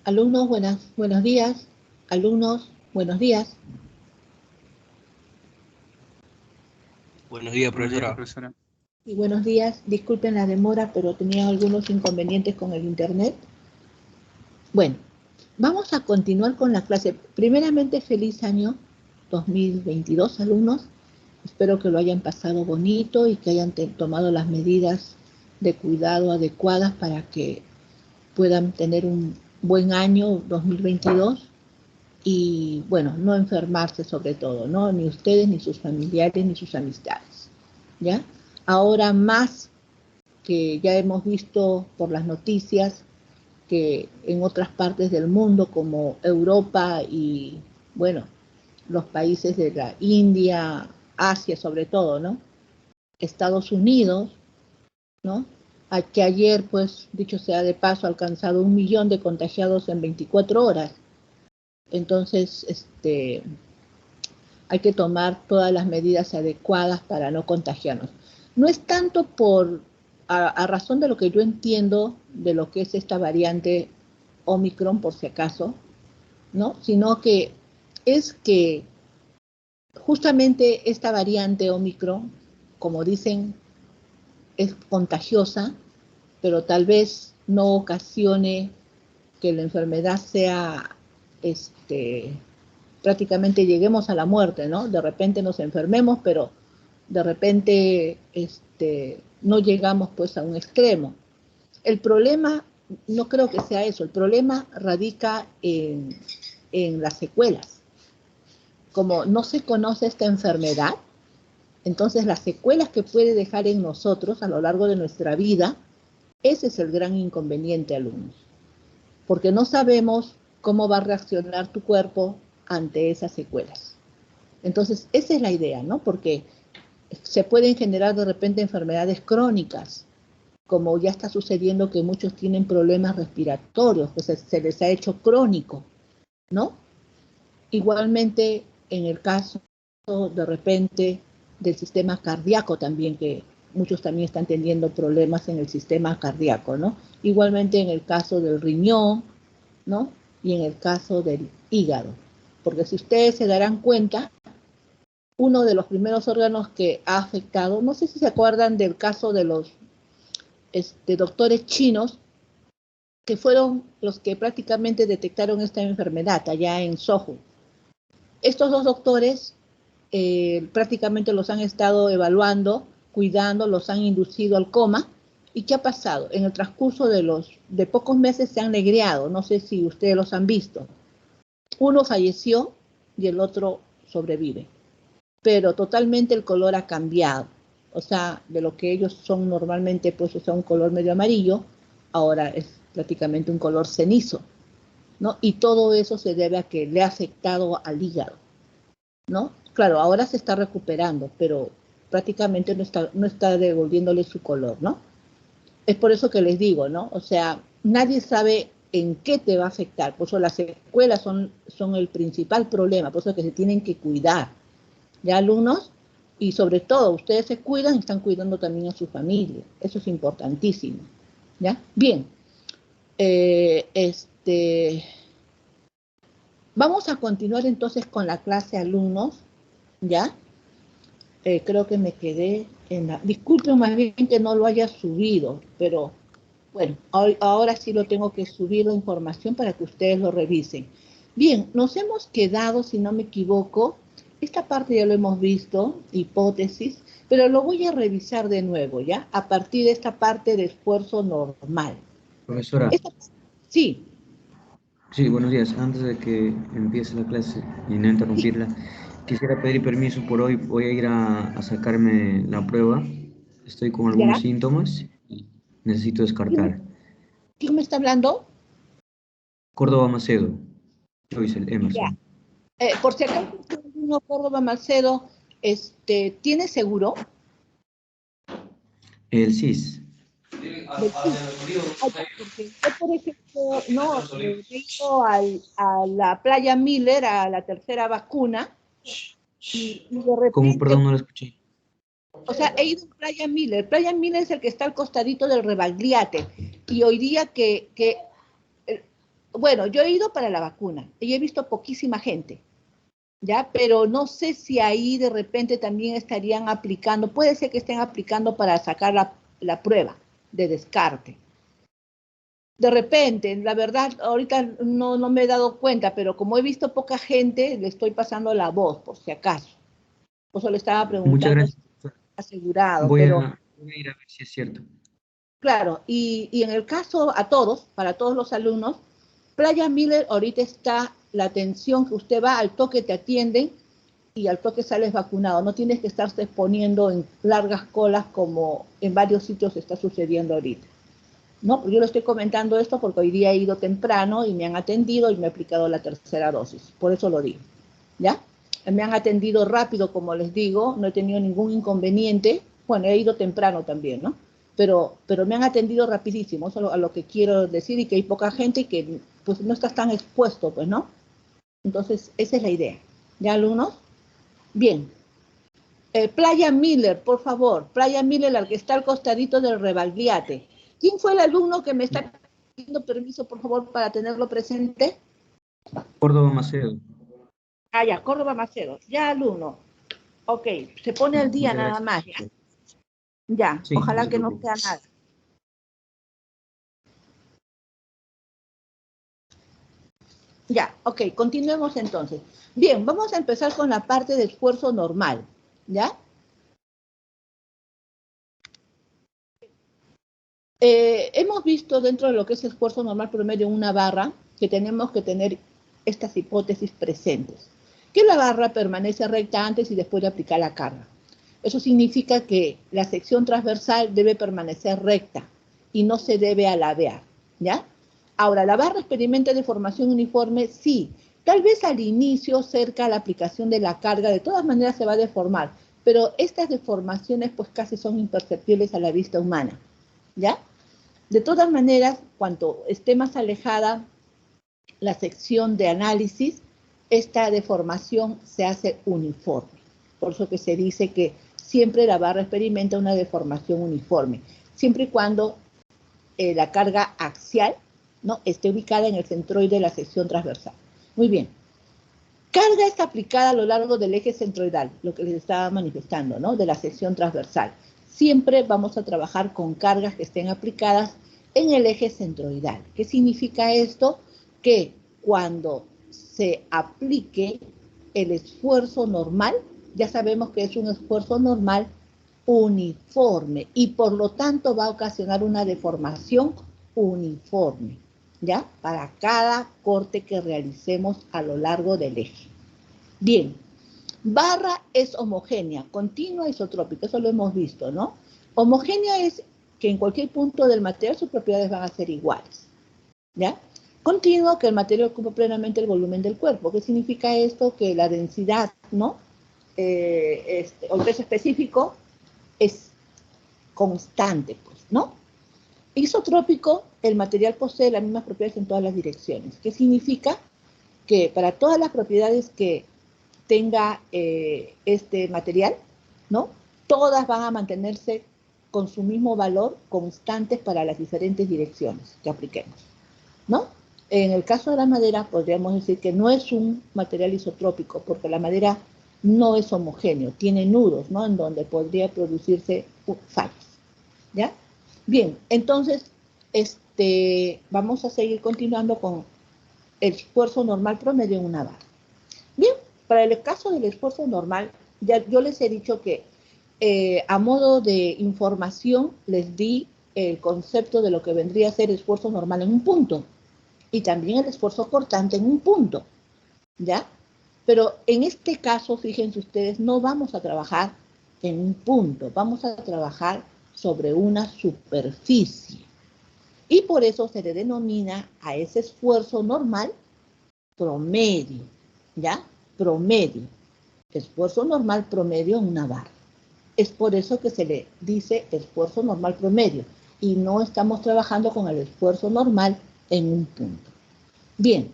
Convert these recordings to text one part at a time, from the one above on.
Alumnos, buenos días. Alumnos, buenos días. Buenos días, profesora. Y buenos días. Disculpen la demora, pero tenía algunos inconvenientes con el internet. Bueno, vamos a continuar con la clase. Primeramente, feliz año 2022, alumnos. Espero que lo hayan pasado bonito y que hayan tomado las medidas de cuidado adecuadas para que puedan tener un buen año 2022 y, bueno, no enfermarse sobre todo, ¿no? Ni ustedes, ni sus familiares, ni sus amistades, ¿ya? Ahora más que ya hemos visto por las noticias que en otras partes del mundo, como Europa y, bueno, los países de la India, Asia sobre todo, ¿no? Estados Unidos, ¿no? Que ayer, pues, dicho sea de paso, ha alcanzado 1 millón de contagiados en 24 horas. Entonces, hay que tomar todas las medidas adecuadas para no contagiarnos. No es tanto a razón de lo que yo entiendo de lo que es esta variante Omicron, por si acaso, ¿no? Sino que es que justamente esta variante Omicron, como dicen, es contagiosa, pero tal vez no ocasione que la enfermedad sea, prácticamente lleguemos a la muerte, ¿no? De repente nos enfermemos, pero de repente no llegamos pues a un extremo. El problema, no creo que sea eso, el problema radica en las secuelas. Como no se conoce esta enfermedad, entonces las secuelas que puede dejar en nosotros a lo largo de nuestra vida, ese es el gran inconveniente, alumnos. Porque no sabemos cómo va a reaccionar tu cuerpo ante esas secuelas. Entonces, esa es la idea, ¿no? Porque se pueden generar de repente enfermedades crónicas, como ya está sucediendo que muchos tienen problemas respiratorios, que se les ha hecho crónico, ¿no? Igualmente, en el caso de repente del sistema cardíaco también, que muchos también están teniendo problemas en el sistema cardíaco, ¿no? Igualmente en el caso del riñón, ¿no? Y en el caso del hígado. Porque si ustedes se darán cuenta, uno de los primeros órganos que ha afectado, no sé si se acuerdan del caso de los doctores chinos, que fueron los que prácticamente detectaron esta enfermedad allá en Sohu. Estos dos doctores prácticamente los han estado evaluando, cuidando, los han inducido al coma. ¿Y qué ha pasado? En el transcurso de pocos meses se han negreado, no sé si ustedes los han visto. Uno falleció y el otro sobrevive, pero totalmente el color ha cambiado. O sea, de lo que ellos son normalmente, pues, o sea, un color medio amarillo, ahora es prácticamente un color cenizo, ¿no? Y todo eso se debe a que le ha afectado al hígado, ¿no? Claro, ahora se está recuperando, pero prácticamente no está devolviéndole su color, ¿no? Es por eso que les digo, ¿no? O sea, nadie sabe en qué te va a afectar, por eso las secuelas son el principal problema, por eso que se tienen que cuidar, ¿ya, alumnos? Y sobre todo, ustedes se cuidan y están cuidando también a su familia, eso es importantísimo, ¿ya? Bien, vamos a continuar entonces con la clase, alumnos, ¿ya? Creo que me quedé en la... Disculpen más bien que no lo haya subido, pero bueno, ahora sí lo tengo que subir la información para que ustedes lo revisen. Bien, nos hemos quedado, si no me equivoco, esta parte ya lo hemos visto, hipótesis, pero lo voy a revisar de nuevo, ¿ya? A partir de esta parte de esfuerzo normal. Profesora. Sí. Sí, buenos días. Antes de que empiece la clase y no interrumpirla, quisiera pedir permiso por hoy. Voy a ir a sacarme la prueba. Estoy con algunos síntomas y necesito descartar. ¿Quién me está hablando? Córdoba Macedo. Joyce Emerson. Por si acaso, uno Córdoba Macedo, ¿tiene seguro? El CIS. Yo, por ejemplo, no, he ido a la Playa Miller, a la tercera vacuna, y de repente... ¿Cómo? Perdón, no lo escuché. O sea, he ido a Playa Miller. Playa Miller es el que está al costadito del Rebagliate. Y hoy día Bueno, yo he ido para la vacuna y he visto poquísima gente, ¿ya? Pero no sé si ahí de repente también estarían aplicando, puede ser que estén aplicando para sacar la prueba de descarte. De repente, la verdad, ahorita no me he dado cuenta, pero como he visto poca gente, le estoy pasando la voz, por si acaso. Por eso le estaba Muchas preguntando si gracias, profesora. asegurado, Voy pero voy a ir a ver si es cierto. claro, y en el caso a todos, para todos los alumnos, Playa Miller ahorita está la atención que usted va, al toque te atienden y al toque sales vacunado. No tienes que estarse exponiendo en largas colas como en varios sitios está sucediendo ahorita. No, yo le estoy comentando esto porque hoy día he ido temprano y me han atendido y me he aplicado la tercera dosis. Por eso lo digo, ¿ya? Me han atendido rápido, como les digo, no he tenido ningún inconveniente. Bueno, he ido temprano también, ¿no? Pero me han atendido rapidísimo, eso es a lo que quiero decir, y que hay poca gente y que pues no estás tan expuesto, pues, ¿no? Entonces, esa es la idea. ¿Ya, alumnos? Bien. Playa Miller, por favor. Playa Miller, al que está al costadito del Rebagliate. ¿Quién fue el alumno que me está pidiendo permiso, por favor, para tenerlo presente? Córdoba Macedo. Ah, ya, Córdoba Macedo. Ya, alumno. Ok, se pone al día Muchas nada gracias. más, ¿ya? Ya, Sí, no ojalá se que no preocupe. sea nada. Ya, ok, continuemos entonces. Bien, vamos a empezar con la parte de esfuerzo normal, ¿ya? Hemos visto dentro de lo que es esfuerzo normal promedio en una barra que tenemos que tener estas hipótesis presentes. Que la barra permanece recta antes y después de aplicar la carga. Eso significa que la sección transversal debe permanecer recta y no se debe alabear, ¿ya? Ahora, la barra experimenta deformación uniforme, sí. Tal vez al inicio, cerca a la aplicación de la carga, de todas maneras se va a deformar, pero estas deformaciones pues casi son imperceptibles a la vista humana, ¿ya? De todas maneras, cuanto esté más alejada la sección de análisis, esta deformación se hace uniforme. Por eso que se dice que siempre la barra experimenta una deformación uniforme, siempre y cuando la carga axial, ¿no?, esté ubicada en el centroide de la sección transversal. Muy bien. Carga está aplicada a lo largo del eje centroidal, lo que les estaba manifestando, ¿no?, de la sección transversal. Siempre vamos a trabajar con cargas que estén aplicadas en el eje centroidal. ¿Qué significa esto? Que cuando se aplique el esfuerzo normal, ya sabemos que es un esfuerzo normal uniforme y por lo tanto va a ocasionar una deformación uniforme, ¿ya? Para cada corte que realicemos a lo largo del eje. Bien, barra es homogénea, continua, isotrópica, eso lo hemos visto, ¿no? Homogénea es que en cualquier punto del material sus propiedades van a ser iguales, ¿ya? Continuo, que el material ocupa plenamente el volumen del cuerpo. ¿Qué significa esto? Que la densidad, ¿no?, o el peso específico es constante, pues, ¿no? Isotrópico, el material posee las mismas propiedades en todas las direcciones. ¿Qué significa? Que para todas las propiedades que tenga este material, ¿no?, todas van a mantenerse con su mismo valor constantes para las diferentes direcciones que apliquemos, ¿no? En el caso de la madera, podríamos decir que no es un material isotrópico, porque la madera no es homogéneo, tiene nudos, ¿no?, en donde podría producirse fallos, ¿ya? Bien, entonces, vamos a seguir continuando con el esfuerzo normal promedio en una barra. Bien, para el caso del esfuerzo normal, ya yo les he dicho que a modo de información les di el concepto de lo que vendría a ser esfuerzo normal en un punto y también el esfuerzo cortante en un punto, ¿ya? Pero en este caso, fíjense ustedes, no vamos a trabajar en un punto, vamos a trabajar sobre una superficie. Y por eso se le denomina a ese esfuerzo normal promedio, ¿ya? Promedio. Esfuerzo normal promedio en una barra. Es por eso que se le dice esfuerzo normal promedio y no estamos trabajando con el esfuerzo normal en un punto. Bien,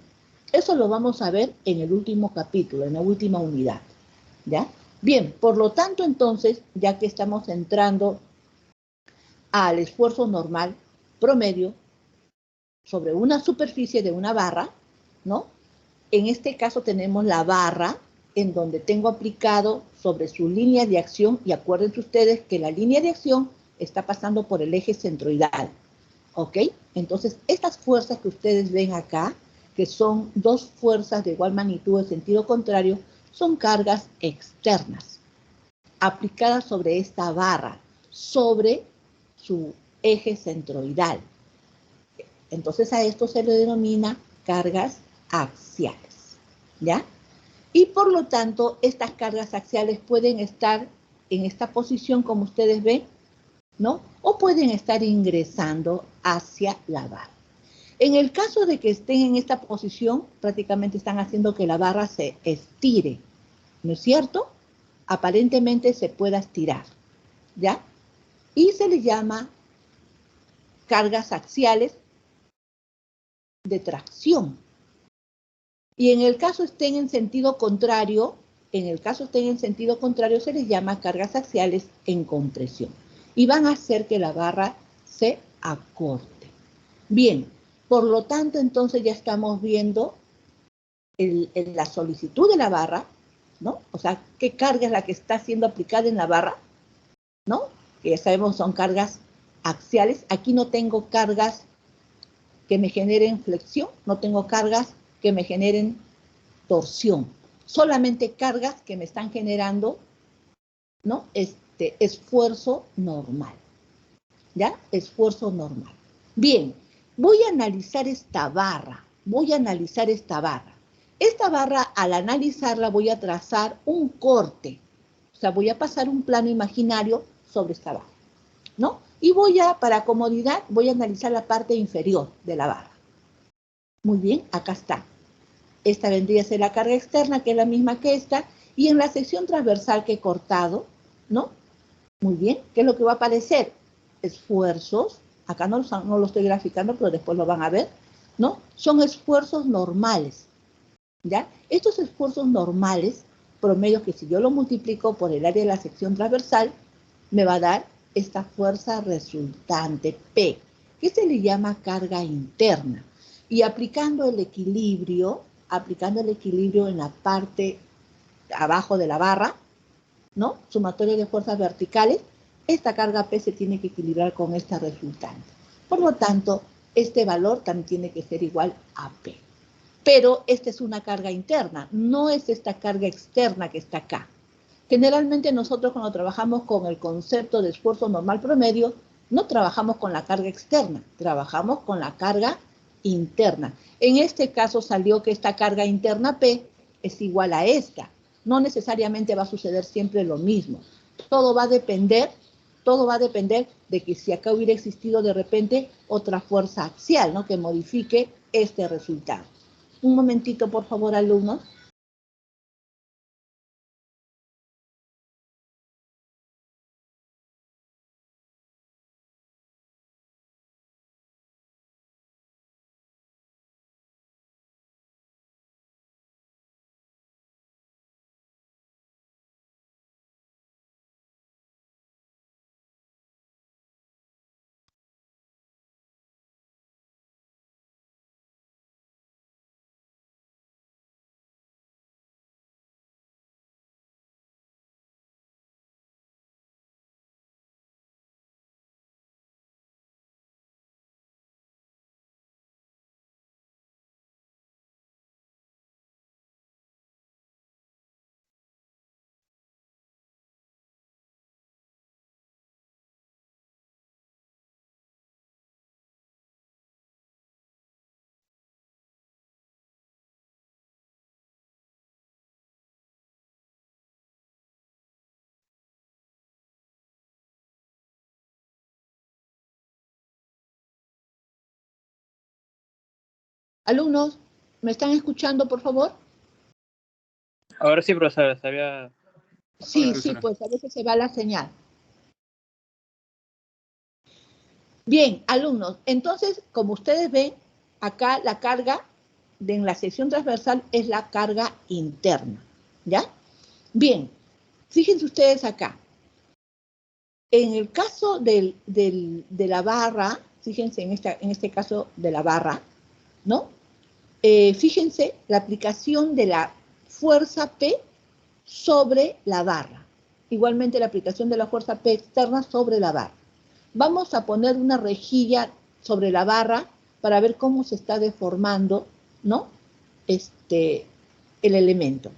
eso lo vamos a ver en el último capítulo, en la última unidad, ¿ya? Bien, por lo tanto, entonces, ya que estamos entrando al esfuerzo normal promedio, sobre una superficie de una barra, ¿no? En este caso tenemos la barra en donde tengo aplicado sobre su línea de acción, y acuérdense ustedes que la línea de acción está pasando por el eje centroidal, ¿ok? Entonces, estas fuerzas que ustedes ven acá, que son dos fuerzas de igual magnitud en sentido contrario, son cargas externas, aplicadas sobre esta barra, sobre su eje centroidal. Entonces, a esto se le denomina cargas axiales, ¿ya? Y por lo tanto, estas cargas axiales pueden estar en esta posición, como ustedes ven, ¿no? O pueden estar ingresando hacia la barra. En el caso de que estén en esta posición, prácticamente están haciendo que la barra se estire, ¿no es cierto? Aparentemente se pueda estirar, ¿ya? Y se le llama cargas axiales de tracción. Y en el caso estén en sentido contrario, se les llama cargas axiales en compresión. Y van a hacer que la barra se acorte. Bien, por lo tanto, entonces ya estamos viendo la solicitud de la barra, ¿no? O sea, qué carga es la que está siendo aplicada en la barra, ¿no? Que ya sabemos son cargas axiales. Aquí no tengo cargas que me generen flexión, no tengo cargas que me generen torsión, solamente cargas que me están generando, ¿no? Esfuerzo normal, ¿ya? Esfuerzo normal. Bien, voy a analizar esta barra, Esta barra, al analizarla, voy a trazar un corte, o sea, voy a pasar un plano imaginario sobre esta barra, ¿no? Y para comodidad, voy a analizar la parte inferior de la barra. Muy bien, acá está. Esta vendría a ser la carga externa, que es la misma que esta, y en la sección transversal que he cortado, ¿no? Muy bien, ¿qué es lo que va a aparecer? Esfuerzos, acá no lo estoy graficando, pero después lo van a ver, ¿no? Son esfuerzos normales, ¿ya? Estos esfuerzos normales, promedio que si yo lo multiplico por el área de la sección transversal, me va a dar esta fuerza resultante, P, que se le llama carga interna. Y aplicando el equilibrio en la parte abajo de la barra, ¿no? Sumatoria de fuerzas verticales, esta carga P se tiene que equilibrar con esta resultante. Por lo tanto, este valor también tiene que ser igual a P. Pero esta es una carga interna, no es esta carga externa que está acá. Generalmente nosotros cuando trabajamos con el concepto de esfuerzo normal promedio, no trabajamos con la carga externa, trabajamos con la carga interna. En este caso salió que esta carga interna P es igual a esta. No necesariamente va a suceder siempre lo mismo. Todo va a depender de que si acá hubiera existido de repente otra fuerza axial, ¿no? Que modifique este resultado. Un momentito, por favor, alumnos. Alumnos, ¿me están escuchando, por favor? Ahora sí, profesora, se había... Sí, pues a veces se va la señal. Bien, alumnos, entonces, como ustedes ven, acá la carga en la sección transversal es la carga interna, ¿ya? Bien, fíjense ustedes acá. En el caso de la barra, fíjense en este caso de la barra, ¿no? Fíjense la aplicación de la fuerza P sobre la barra. Igualmente la aplicación de la fuerza P externa sobre la barra. Vamos a poner una rejilla sobre la barra para ver cómo se está deformando, ¿no? El elemento.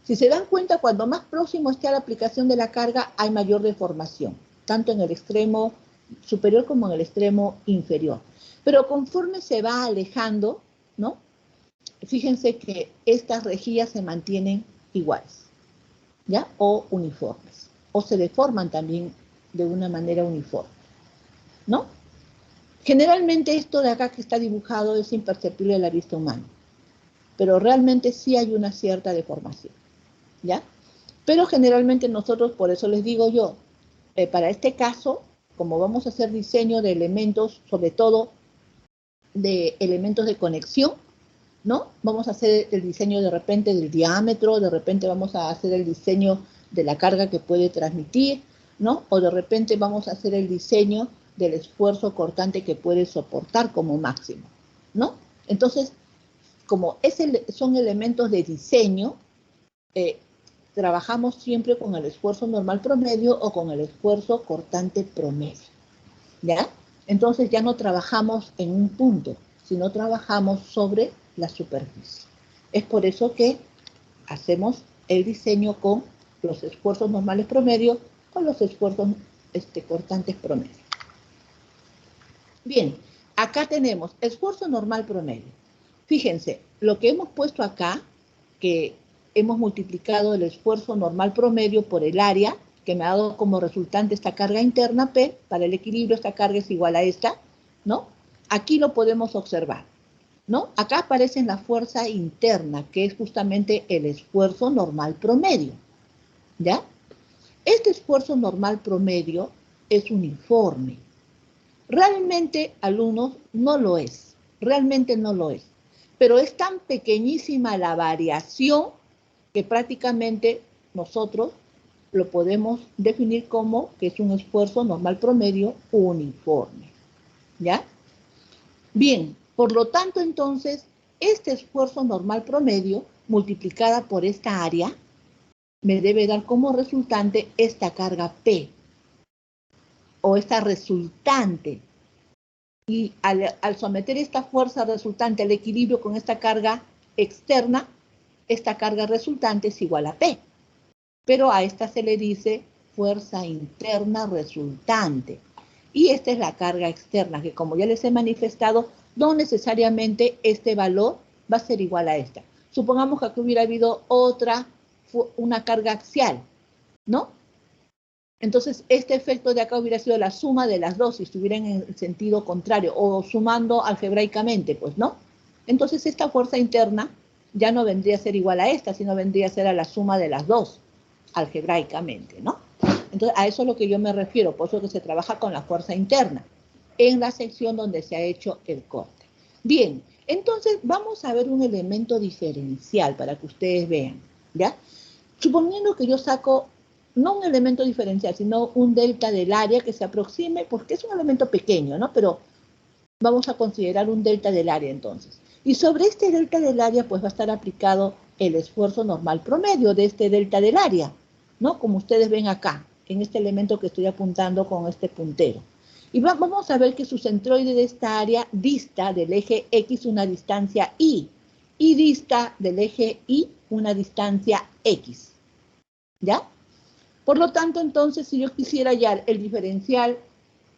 Si se dan cuenta, cuando más próximo esté a la aplicación de la carga, hay mayor deformación, tanto en el extremo superior como en el extremo inferior. Pero conforme se va alejando, ¿no? Fíjense que estas rejillas se mantienen iguales, ¿ya? O uniformes, o se deforman también de una manera uniforme, ¿no? Generalmente esto de acá que está dibujado es imperceptible a la vista humana, pero realmente sí hay una cierta deformación, ¿ya? Pero generalmente nosotros, por eso les digo yo, para este caso, como vamos a hacer diseño de elementos, sobre todo de elementos de conexión, ¿no? Vamos a hacer el diseño de repente del diámetro, de repente vamos a hacer el diseño de la carga que puede transmitir, ¿no? O de repente vamos a hacer el diseño del esfuerzo cortante que puede soportar como máximo, ¿no? Entonces, como son elementos de diseño, trabajamos siempre con el esfuerzo normal promedio o con el esfuerzo cortante promedio, ¿ya? Entonces ya no trabajamos en un punto, sino trabajamos sobre la superficie. Es por eso que hacemos el diseño con los esfuerzos normales promedio o los esfuerzos cortantes promedio. Bien, acá tenemos esfuerzo normal promedio. Fíjense, lo que hemos puesto acá, que hemos multiplicado el esfuerzo normal promedio por el área, que me ha dado como resultante esta carga interna P, para el equilibrio esta carga es igual a esta, ¿no? Aquí lo podemos observar, ¿no? Acá aparece la fuerza interna, que es justamente el esfuerzo normal promedio, ¿ya? Este esfuerzo normal promedio es uniforme. Realmente, alumnos, no lo es, realmente no lo es, pero es tan pequeñísima la variación que prácticamente nosotros lo podemos definir como que es un esfuerzo normal promedio uniforme, ¿ya? Bien, por lo tanto, entonces, este esfuerzo normal promedio multiplicada por esta área me debe dar como resultante esta carga P o esta resultante. Y al someter esta fuerza resultante al equilibrio con esta carga externa, esta carga resultante es igual a P. Pero a esta se le dice fuerza interna resultante. Y esta es la carga externa, que como ya les he manifestado, no necesariamente este valor va a ser igual a esta. Supongamos que aquí hubiera habido una carga axial, ¿no? Entonces, este efecto de acá hubiera sido la suma de las dos, si estuvieran en el sentido contrario, o sumando algebraicamente, pues, ¿no? Entonces, esta fuerza interna ya no vendría a ser igual a esta, sino vendría a ser a la suma de las dos, algebraicamente, ¿no? Entonces, a eso es lo que yo me refiero, por eso que se trabaja con la fuerza interna, en la sección donde se ha hecho el corte. Bien, entonces, vamos a ver un elemento diferencial para que ustedes vean, ¿ya? Suponiendo que yo saco no un elemento diferencial, sino un delta del área que se aproxime, porque es un elemento pequeño, ¿no? Pero vamos a considerar un delta del área entonces. Y sobre este delta del área, pues va a estar aplicado el esfuerzo normal promedio de este delta del área, ¿no? Como ustedes ven acá, en este elemento que estoy apuntando con este puntero. Y vamos a ver que su centroide de esta área dista del eje X una distancia Y, y dista del eje Y una distancia X, ¿ya? Por lo tanto, entonces, si yo quisiera hallar el diferencial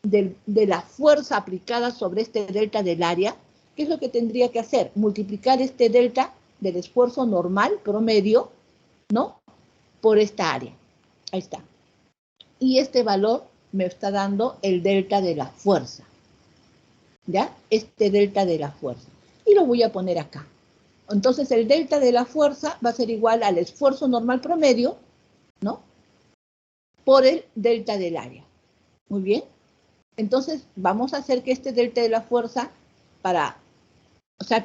de la fuerza aplicada sobre este delta del área, ¿qué es lo que tendría que hacer? Multiplicar este delta del esfuerzo normal promedio, ¿no? Por esta área. Ahí está. Y este valor me está dando el delta de la fuerza, ¿ya? Este delta de la fuerza. Y lo voy a poner acá. Entonces, el delta de la fuerza va a ser igual al esfuerzo normal promedio, ¿no? Por el delta del área. Muy bien. Entonces, vamos a hacer que este delta de la fuerza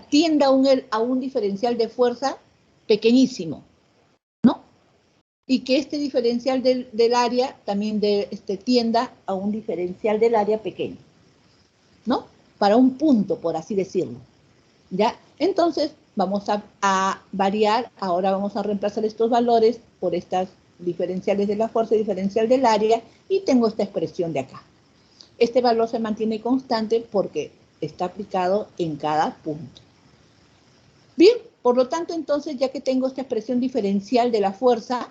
tienda a un diferencial de fuerza pequeñísimo, ¿no? Y que este diferencial del área también tienda a un diferencial del área pequeño, ¿no? para un punto, por así decirlo. ¿Ya? Entonces, vamos a variar, ahora vamos a reemplazar estos valores por estas diferenciales de la fuerza y diferencial del área, y tengo esta expresión de acá. Este valor se mantiene constante porque está aplicado en cada punto. Bien, por lo tanto, entonces, ya que tengo esta expresión diferencial de la fuerza,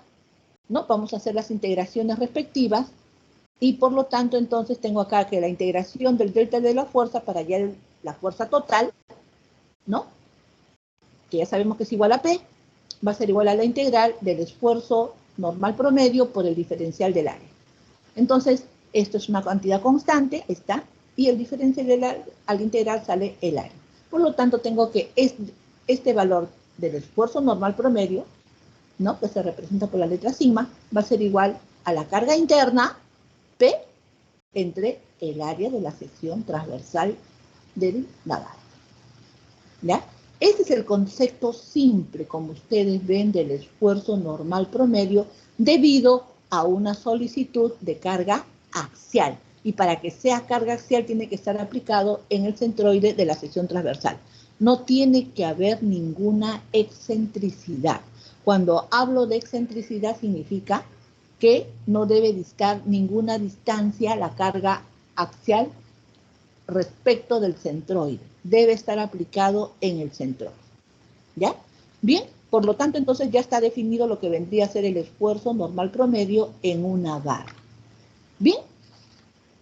¿no? Vamos a hacer las integraciones respectivas, y por lo tanto, entonces, tengo acá que la integración del delta de la fuerza para hallar la fuerza total, ¿no? Que ya sabemos que es igual a P, va a ser igual a la integral del esfuerzo normal promedio por el diferencial del área. Entonces, esto es una cantidad constante, está, y el diferencial del área, al integral sale el área. Por lo tanto, tengo que este valor del esfuerzo normal promedio, ¿no? Que se representa por la letra sigma, va a ser igual a la carga interna, P, entre el área de la sección transversal del lavado. ¿Ya? Este es el concepto simple, como ustedes ven, del esfuerzo normal promedio debido a una solicitud de carga axial. Y para que sea carga axial tiene que estar aplicado en el centroide de la sección transversal. No tiene que haber ninguna excentricidad. Cuando hablo de excentricidad significa que no debe distar ninguna distancia la carga axial respecto del centroide. Debe estar aplicado en el centroide. ¿Ya? Bien, por lo tanto, entonces ya está definido lo que vendría a ser el esfuerzo normal promedio en una barra. Bien,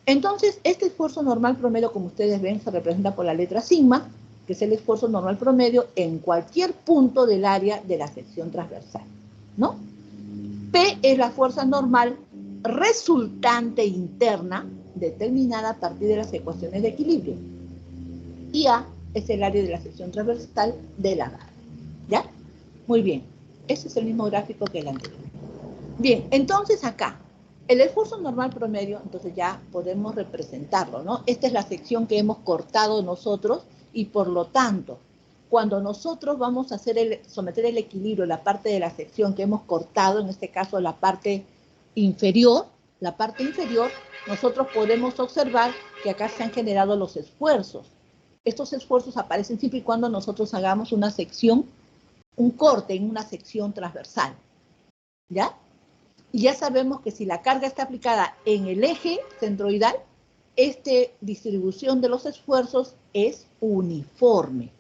entonces este esfuerzo normal promedio, como ustedes ven, se representa por la letra sigma, que es el esfuerzo normal promedio en cualquier punto del área de la sección transversal, ¿no? P es la fuerza normal resultante interna determinada a partir de las ecuaciones de equilibrio. Y A es el área de la sección transversal de la barra. ¿Ya? Muy bien. Ese es el mismo gráfico que el anterior. Bien, entonces acá, el esfuerzo normal promedio, entonces ya podemos representarlo, ¿no? Esta es la sección que hemos cortado nosotros y por lo tanto, cuando nosotros vamos a someter el equilibrio, la parte de la sección que hemos cortado, en este caso la parte inferior, nosotros podemos observar que acá se han generado los esfuerzos. Estos esfuerzos aparecen siempre y cuando nosotros hagamos una sección, un corte en una sección transversal. ¿Ya? Y ya sabemos que si la carga está aplicada en el eje centroidal, esta distribución de los esfuerzos es uniforme.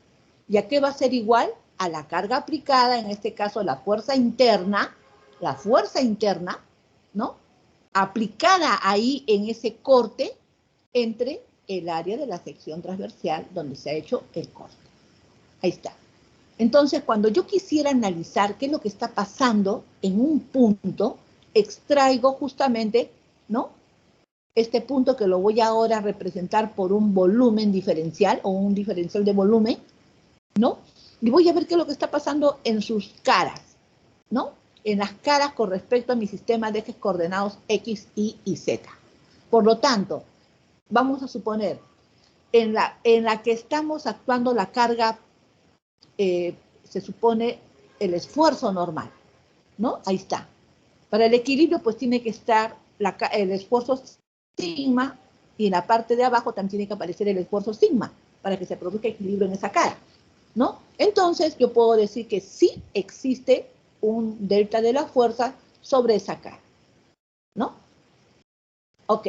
¿Ya que va a ser igual? A la carga aplicada, en este caso la fuerza interna, ¿no? Aplicada ahí en ese corte entre el área de la sección transversal donde se ha hecho el corte. Ahí está. Entonces, cuando yo quisiera analizar qué es lo que está pasando en un punto, extraigo justamente, ¿no? Este punto que lo voy ahora a representar por un volumen diferencial o un diferencial de volumen, ¿no? Y voy a ver qué es lo que está pasando en sus caras, ¿no? En las caras con respecto a mi sistema de ejes coordenados X, Y y Z. Por lo tanto, vamos a suponer, en la que estamos actuando la carga, se supone el esfuerzo normal, ¿no? Ahí está. Para el equilibrio, pues tiene que estar el esfuerzo sigma, y en la parte de abajo también tiene que aparecer el esfuerzo sigma, para que se produzca equilibrio en esa cara, ¿no? Entonces, yo puedo decir que sí existe un delta de la fuerza sobre esa cara, ¿no? Ok,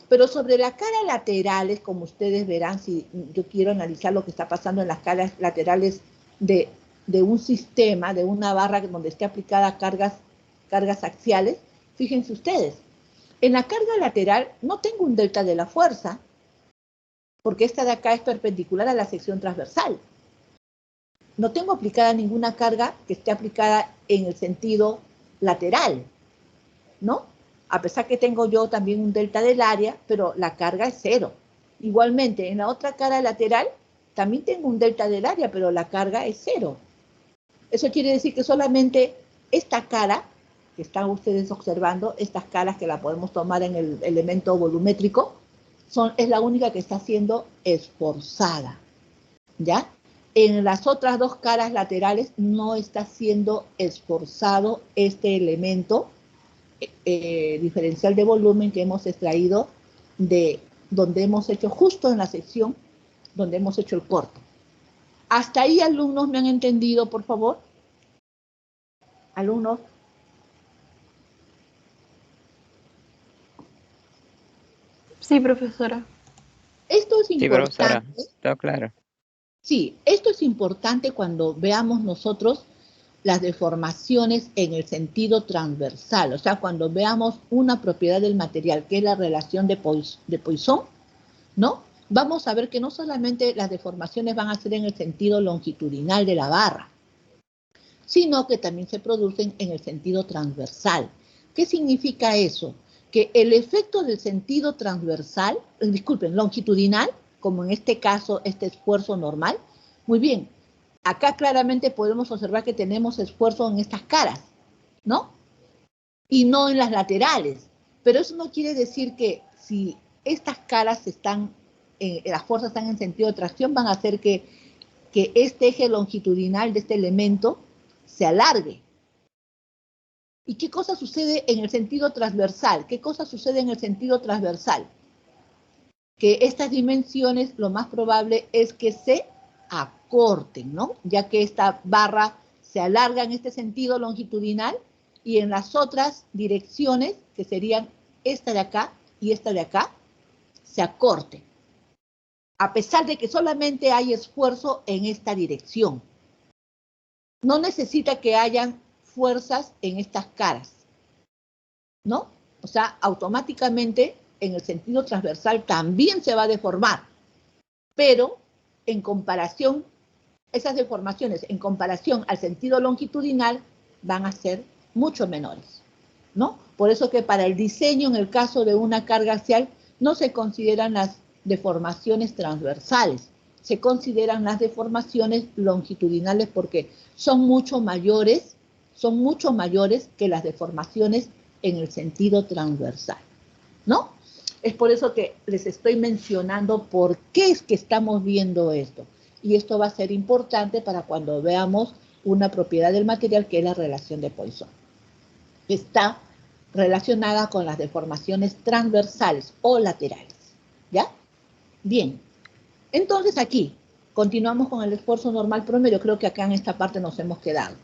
pero sobre las caras laterales, como ustedes verán, si yo quiero analizar lo que está pasando en las caras laterales de un sistema, de una barra donde esté aplicada cargas axiales, fíjense ustedes, en la carga lateral no tengo un delta de la fuerza, porque esta de acá es perpendicular a la sección transversal. No tengo aplicada ninguna carga que esté aplicada en el sentido lateral, ¿no? A pesar que tengo yo también un delta del área, pero la carga es cero. Igualmente, en la otra cara lateral también tengo un delta del área, pero la carga es cero. Eso quiere decir que solamente esta cara, que están ustedes observando, estas caras que la podemos tomar en el elemento volumétrico, es la única que está siendo esforzada, ¿ya? En las otras dos caras laterales no está siendo esforzado este elemento diferencial de volumen que hemos extraído de donde hemos hecho justo en la sección donde hemos hecho el corte. ¿Hasta ahí, alumnos, me han entendido, por favor? Alumnos. Sí, profesora. Esto es Sí, profesora, importante. está claro. Sí, esto es importante cuando veamos nosotros las deformaciones en el sentido transversal, o sea, cuando veamos una propiedad del material, que es la relación de Poisson, ¿no? Vamos a ver que no solamente las deformaciones van a ser en el sentido longitudinal de la barra, sino que también se producen en el sentido transversal. ¿Qué significa eso? Que el efecto del sentido transversal, disculpen, longitudinal, como en este caso, este esfuerzo normal, muy bien, acá claramente podemos observar que tenemos esfuerzo en estas caras, ¿no? Y no en las laterales. Pero eso no quiere decir que si estas caras están, las fuerzas están en sentido de tracción, van a hacer que este eje longitudinal de este elemento se alargue. ¿Y qué cosa sucede en el sentido transversal? ¿Qué cosa sucede en el sentido transversal? Que estas dimensiones, lo más probable es que se acorten, ¿no? Ya que esta barra se alarga en este sentido longitudinal y en las otras direcciones, que serían esta de acá y esta de acá, se acorte. A pesar de que solamente hay esfuerzo en esta dirección. No necesita que hayan fuerzas en estas caras, ¿no? O sea, automáticamente en el sentido transversal también se va a deformar, pero en comparación, esas deformaciones en comparación al sentido longitudinal van a ser mucho menores, ¿no? Por eso que para el diseño, en el caso de una carga axial, no se consideran las deformaciones transversales, se consideran las deformaciones longitudinales porque son mucho mayores que las deformaciones en el sentido transversal, ¿no? Es por eso que les estoy mencionando por qué es que estamos viendo esto. Y esto va a ser importante para cuando veamos una propiedad del material, que es la relación de Poisson. Está relacionada con las deformaciones transversales o laterales, ¿ya? Bien, entonces aquí continuamos con el esfuerzo normal promedio. Creo que acá en esta parte nos hemos quedado.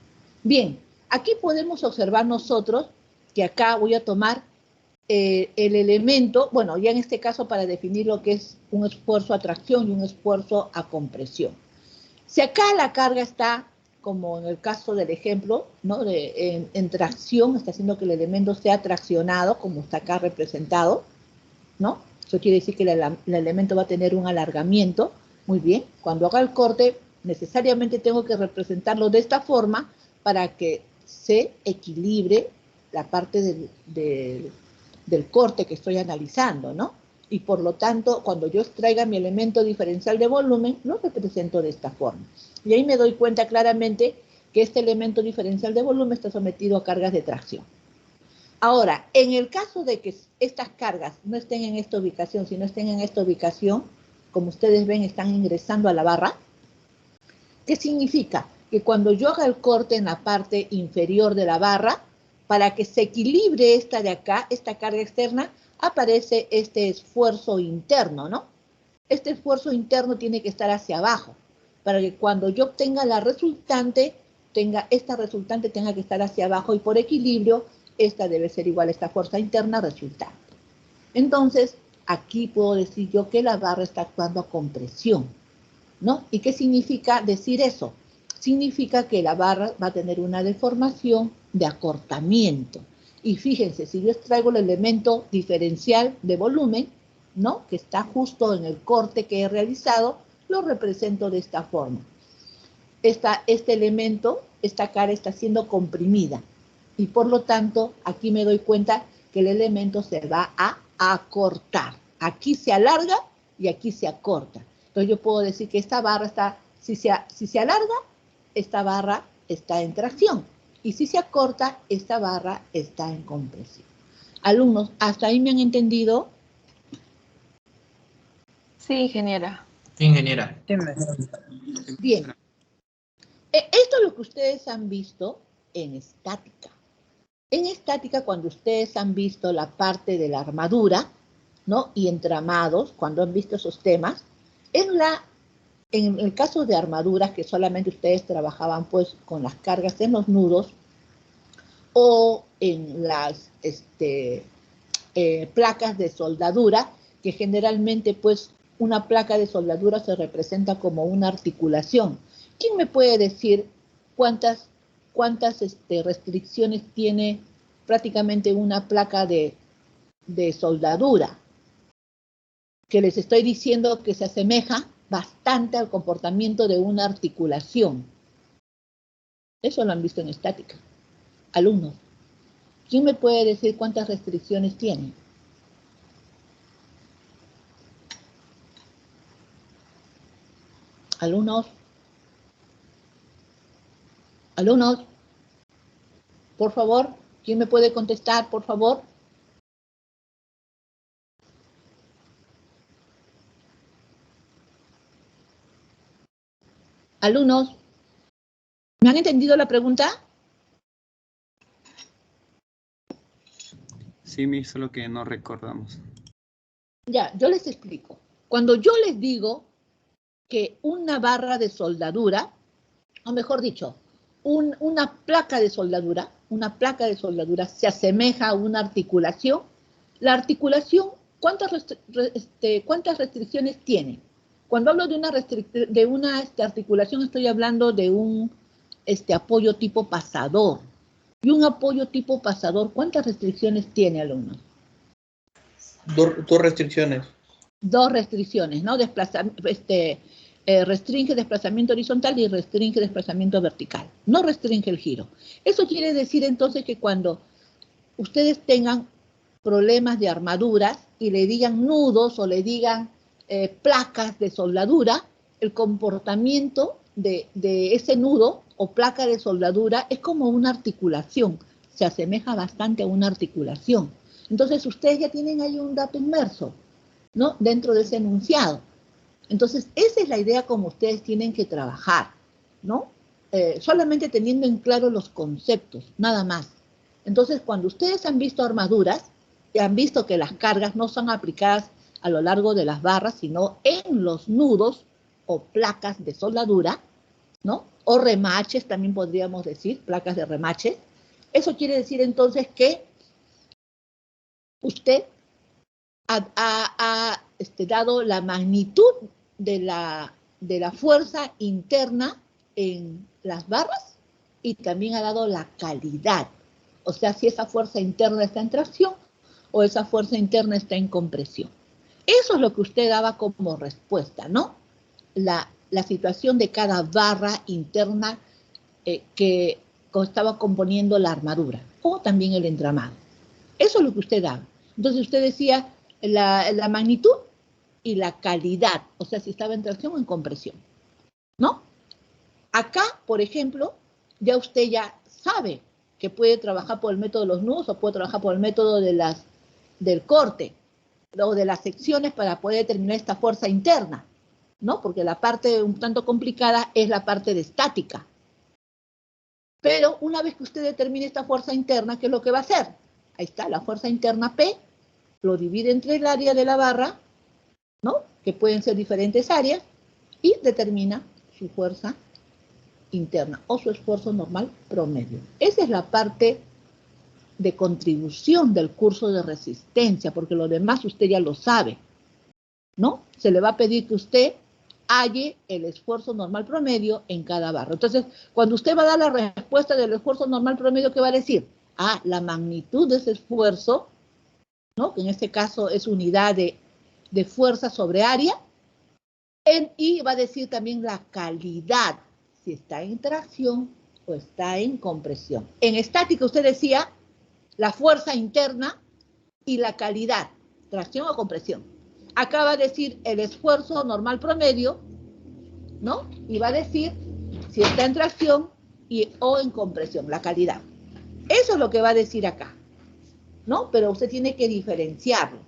Bien, aquí podemos observar nosotros que acá voy a tomar el elemento, bueno, ya en este caso para definir lo que es un esfuerzo a tracción y un esfuerzo a compresión. Si acá la carga está, como en el caso del ejemplo, ¿no? En tracción, está haciendo que el elemento sea traccionado, como está acá representado, ¿no? Eso quiere decir que el elemento va a tener un alargamiento. Muy bien, cuando haga el corte, necesariamente tengo que representarlo de esta forma para que se equilibre la parte del corte que estoy analizando, ¿no? Y por lo tanto, cuando yo extraiga mi elemento diferencial de volumen, lo represento de esta forma. Y ahí me doy cuenta claramente que este elemento diferencial de volumen está sometido a cargas de tracción. Ahora, en el caso de que estas cargas no estén en esta ubicación, sino estén en esta ubicación, como ustedes ven, están ingresando a la barra, ¿qué significa? Que cuando yo haga el corte en la parte inferior de la barra, para que se equilibre esta de acá, esta carga externa, aparece este esfuerzo interno, ¿no? Este esfuerzo interno tiene que estar hacia abajo, para que cuando yo obtenga la resultante, esta resultante tenga que estar hacia abajo y por equilibrio, esta debe ser igual a esta fuerza interna resultante. Entonces, aquí puedo decir yo que la barra está actuando a compresión, ¿no? ¿Y qué significa decir eso? Significa que la barra va a tener una deformación de acortamiento. Y fíjense, si yo extraigo el elemento diferencial de volumen, ¿no? Que está justo en el corte que he realizado, lo represento de esta forma. Este elemento, esta cara está siendo comprimida. Y por lo tanto, aquí me doy cuenta que el elemento se va a acortar. Aquí se alarga y aquí se acorta. Entonces yo puedo decir que esta barra está, si se alarga, esta barra está en tracción. Y si se acorta, esta barra está en compresión. Alumnos, ¿hasta ahí me han entendido? Sí, ingeniera. Sí, ingeniera. Bien. Esto es lo que ustedes han visto en estática. En estática, cuando ustedes han visto la parte de la armadura, ¿no? Y entramados, cuando han visto esos temas, en la En el caso de armaduras, que solamente ustedes trabajaban pues con las cargas en los nudos o en las placas de soldadura, que generalmente pues una placa de soldadura se representa como una articulación. ¿Quién me puede decir cuántas restricciones tiene prácticamente una placa de soldadura? Que les estoy diciendo que se asemeja bastante al comportamiento de una articulación. Eso lo han visto en estática. Alumnos, ¿quién me puede decir cuántas restricciones tiene? Alumnos, por favor, ¿quién me puede contestar, por favor? Alumnos, ¿me han entendido la pregunta? Sí, Miss, solo que no recordamos. Ya, yo les explico. Cuando yo les digo que una barra de soldadura, o mejor dicho, una placa de soldadura se asemeja a una articulación. La articulación, ¿cuántas restricciones tiene? Cuando hablo de una articulación, estoy hablando de un apoyo tipo pasador. Y un apoyo tipo pasador, ¿cuántas restricciones tiene, alumnos? Dos restricciones. Dos restricciones, ¿no? Restringe desplazamiento horizontal y restringe desplazamiento vertical. No restringe el giro. Eso quiere decir entonces que cuando ustedes tengan problemas de armaduras y le digan nudos o le digan placas de soldadura, el comportamiento de ese nudo o placa de soldadura es como una articulación, se asemeja bastante a una articulación. Entonces ustedes ya tienen ahí un dato inmerso, ¿no? Dentro de ese enunciado. Entonces esa es la idea como ustedes tienen que trabajar, ¿no? Solamente teniendo en claro los conceptos, nada más. Entonces cuando ustedes han visto armaduras, han visto que las cargas no son aplicadas a lo largo de las barras, sino en los nudos o placas de soldadura, ¿no? O remaches, también podríamos decir, placas de remache. Eso quiere decir entonces que usted ha dado la magnitud de la fuerza interna en las barras y también ha dado la calidad. O sea, si esa fuerza interna está en tracción o esa fuerza interna está en compresión. Eso es lo que usted daba como respuesta, ¿no? La situación de cada barra interna que estaba componiendo la armadura o también el entramado. Eso es lo que usted daba. Entonces usted decía la magnitud y la calidad, o sea, si estaba en tracción o en compresión, ¿no? Acá, por ejemplo, ya usted ya sabe que puede trabajar por el método de los nudos o puede trabajar por el método del corte o de las secciones para poder determinar esta fuerza interna, ¿no? Porque la parte un tanto complicada es la parte de estática. Pero una vez que usted determine esta fuerza interna, ¿qué es lo que va a hacer? Ahí está, la fuerza interna P, lo divide entre el área de la barra, ¿no? Que pueden ser diferentes áreas, y determina su fuerza interna o su esfuerzo normal promedio. Esa es la parte de contribución del curso de resistencia, porque lo demás usted ya lo sabe, ¿no? Se le va a pedir que usted halle el esfuerzo normal promedio en cada barra. Entonces, cuando usted va a dar la respuesta del esfuerzo normal promedio, ¿qué va a decir? Ah, la magnitud de ese esfuerzo, ¿no? Que en este caso es unidad de fuerza sobre área, y va a decir también la calidad, si está en tracción o está en compresión. En estática usted decía la fuerza interna y la calidad, tracción o compresión. Acá va a decir el esfuerzo normal promedio, ¿no? Y va a decir si está en tracción o en compresión, la calidad. Eso es lo que va a decir acá, ¿no? Pero usted tiene que diferenciarlo,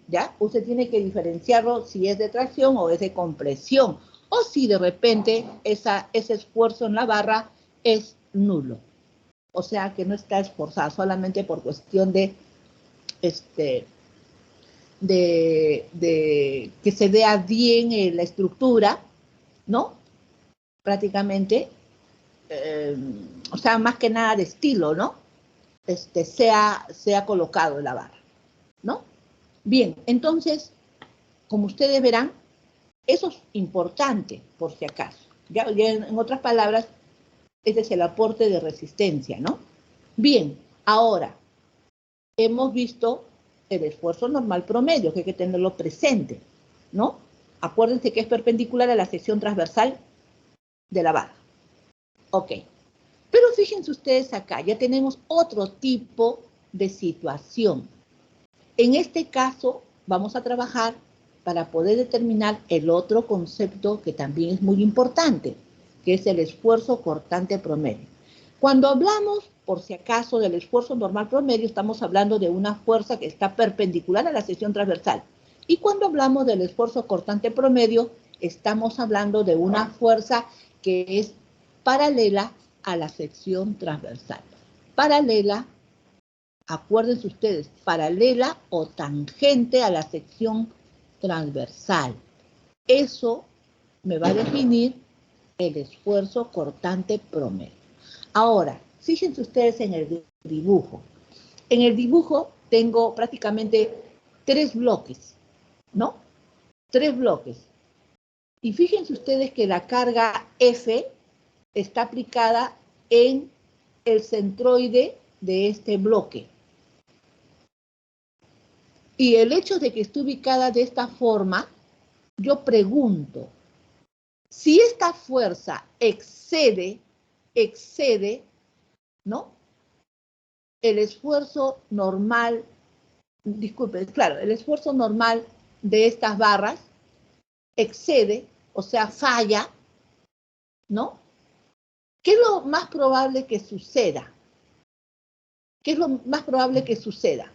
¿ya? Usted tiene que diferenciarlo si es de tracción o es de compresión, o si de repente ese esfuerzo en la barra es nulo. O sea, que no está esforzada, solamente por cuestión de que se vea bien la estructura, ¿no? Prácticamente, o sea, más que nada de estilo, ¿no? Sea colocado en la barra, ¿no? Bien, entonces, como ustedes verán, eso es importante, por si acaso. Ya en otras palabras, ese es el aporte de resistencia, ¿no? Bien, ahora, hemos visto el esfuerzo normal promedio, que hay que tenerlo presente, ¿no? Acuérdense que es perpendicular a la sección transversal de la barra. Ok. Pero fíjense ustedes acá, ya tenemos otro tipo de situación. En este caso, vamos a trabajar para poder determinar el otro concepto que también es muy importante, que es el esfuerzo cortante promedio. Cuando hablamos, por si acaso, del esfuerzo normal promedio, estamos hablando de una fuerza que está perpendicular a la sección transversal. Y cuando hablamos del esfuerzo cortante promedio, estamos hablando de una fuerza que es paralela a la sección transversal. Paralela, acuérdense ustedes, paralela o tangente a la sección transversal. Eso me va a definir el esfuerzo cortante promedio. Ahora, fíjense ustedes en el dibujo. En el dibujo tengo prácticamente 3 bloques, ¿no? 3 bloques. Y fíjense ustedes que la carga F está aplicada en el centroide de este bloque. Y el hecho de que esté ubicada de esta forma, yo pregunto, si esta fuerza excede, ¿no? El esfuerzo normal, disculpen, claro, el esfuerzo normal de estas barras excede, o sea, falla, ¿no? ¿Qué es lo más probable que suceda? ¿Qué es lo más probable que suceda?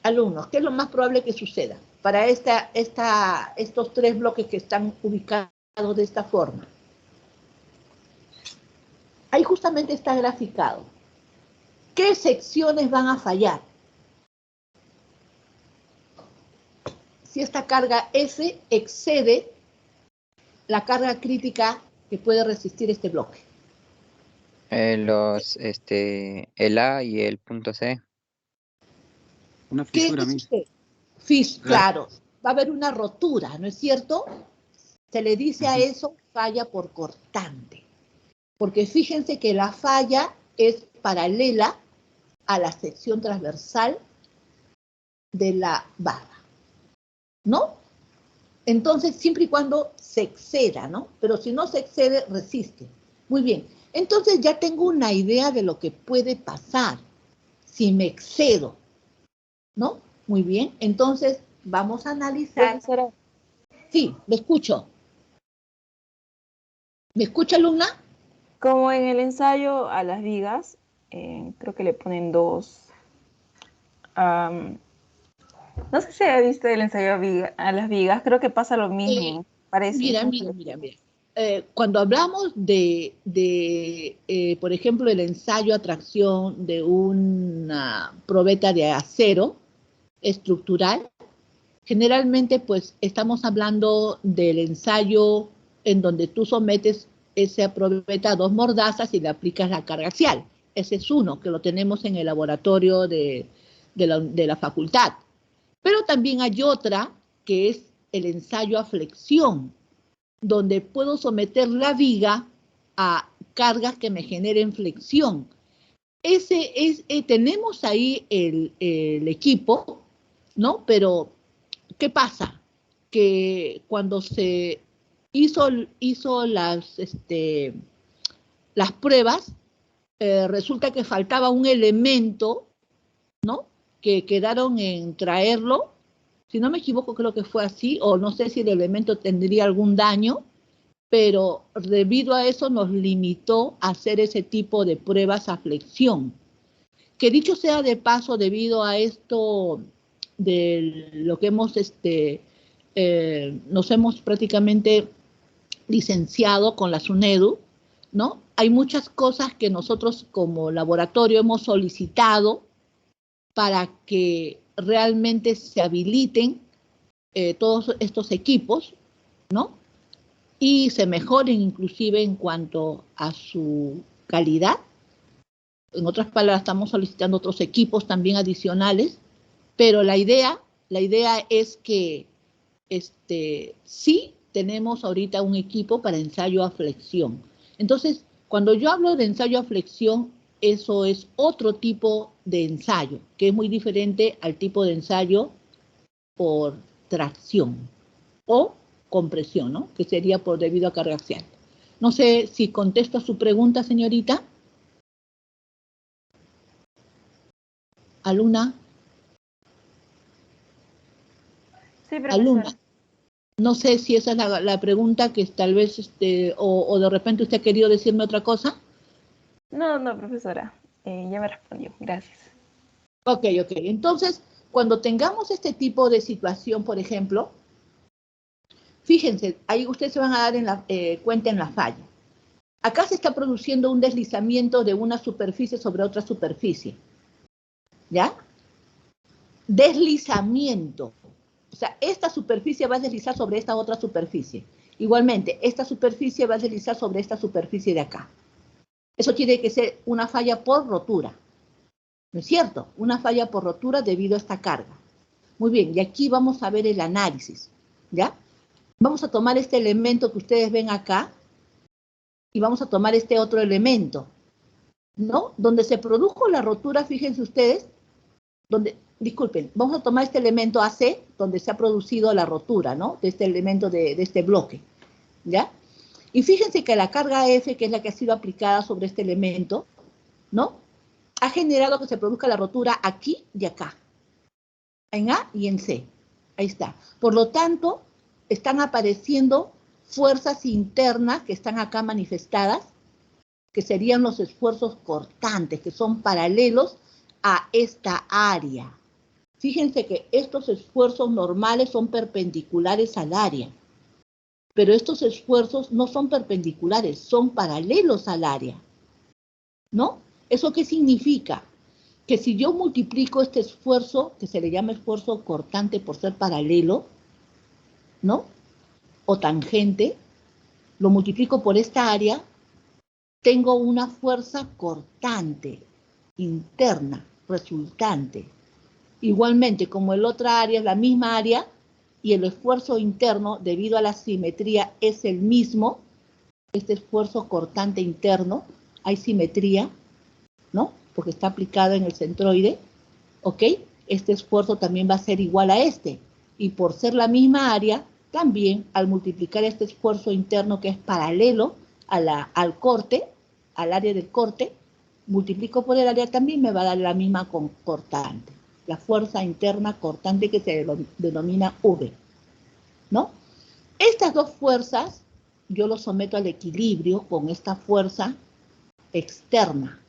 Alumnos, ¿qué es lo más probable que suceda para estos 3 bloques que están ubicados de esta forma? Ahí justamente está graficado. ¿Qué secciones van a fallar? Si esta carga F excede la carga crítica que puede resistir este bloque. El A y el punto C. Una ¿Qué fisura, es Miss. usted? Claro, va a haber una rotura, ¿no es cierto? Se le dice a eso falla por cortante. Porque fíjense que la falla es paralela a la sección transversal de la barra, ¿no? Entonces, siempre y cuando se exceda, ¿no? Pero si no se excede, resiste. Muy bien. Entonces ya tengo una idea de lo que puede pasar si me excedo, ¿no? Muy bien. Entonces, vamos a analizar. Profesora, Sí, me escucho. ¿Me escucha, alumna? como en el ensayo a las vigas, creo que le ponen 2. No sé si ha visto el ensayo a las vigas, creo que pasa lo mismo, parece. Mira. Cuando hablamos por ejemplo, el ensayo a tracción de una probeta de acero estructural, generalmente pues estamos hablando del ensayo en donde tú sometes esa probeta a 2 mordazas y le aplicas la carga axial. Ese es uno que lo tenemos en el laboratorio de la facultad. Pero también hay otra que es el ensayo a flexión, donde puedo someter la viga a cargas que me generen flexión. Tenemos ahí el equipo, ¿no? Pero, ¿qué pasa? Que cuando se hizo las pruebas, resulta que faltaba un elemento, ¿no? Que quedaron en traerlo. Si no me equivoco, creo que fue así, o no sé si el elemento tendría algún daño, pero debido a eso nos limitó a hacer ese tipo de pruebas a flexión. Que dicho sea de paso, debido a esto de lo que nos hemos prácticamente licenciado con la SUNEDU, ¿no? Hay muchas cosas que nosotros como laboratorio hemos solicitado para que realmente se habiliten todos estos equipos, ¿no? y se mejoren inclusive en cuanto a su calidad. En otras palabras, estamos solicitando otros equipos también adicionales, pero la idea es que sí tenemos ahorita un equipo para ensayo a flexión. Entonces, cuando yo hablo de ensayo a flexión, eso es otro tipo de ensayo, que es muy diferente al tipo de ensayo por tracción o compresión, ¿no? Que sería por debido a carga axial. No sé si contesto a su pregunta, señorita. Alumna. Sí, profesora. Alumna. No sé si esa es la pregunta que tal vez, o de repente usted ha querido decirme otra cosa. No, profesora. Ya me respondió. Gracias. Ok. Entonces, cuando tengamos este tipo de situación, por ejemplo, fíjense, ahí ustedes se van a dar cuenta en la falla. Acá se está produciendo un deslizamiento de una superficie sobre otra superficie. ¿Ya? Deslizamiento. O sea, esta superficie va a deslizar sobre esta otra superficie. Igualmente, esta superficie va a deslizar sobre esta superficie de acá. Eso tiene que ser una falla por rotura. ¿No es cierto? Una falla por rotura debido a esta carga. Muy bien, y aquí vamos a ver el análisis. ¿Ya? Vamos a tomar este elemento que ustedes ven acá y vamos a tomar este otro elemento, ¿no? Donde se produjo la rotura, fíjense ustedes, disculpen, vamos a tomar este elemento AC, donde se ha producido la rotura, ¿no? De este elemento de este bloque, ¿ya? Y fíjense que la carga F, que es la que ha sido aplicada sobre este elemento, ¿no? Ha generado que se produzca la rotura aquí y acá, en A y en C. Ahí está. Por lo tanto, están apareciendo fuerzas internas que están acá manifestadas, que serían los esfuerzos cortantes, que son paralelos a esta área. Fíjense que estos esfuerzos normales son perpendiculares al área, pero estos esfuerzos no son perpendiculares, son paralelos al área, ¿no? ¿Eso qué significa? Que si yo multiplico este esfuerzo, que se le llama esfuerzo cortante por ser paralelo, ¿no? O tangente, lo multiplico por esta área, tengo una fuerza cortante, interna, resultante. Igualmente, como el otra área es la misma área y el esfuerzo interno, debido a la simetría, es el mismo, este esfuerzo cortante interno, hay simetría, ¿no? Porque está aplicado en el centroide, ¿ok? Este esfuerzo también va a ser igual a este. Y por ser la misma área, también al multiplicar este esfuerzo interno que es paralelo al corte, al área del corte, multiplico por el área también me va a dar la misma cortante. La fuerza interna cortante que se denomina V, ¿no? Estas dos fuerzas yo los someto al equilibrio con esta fuerza externa.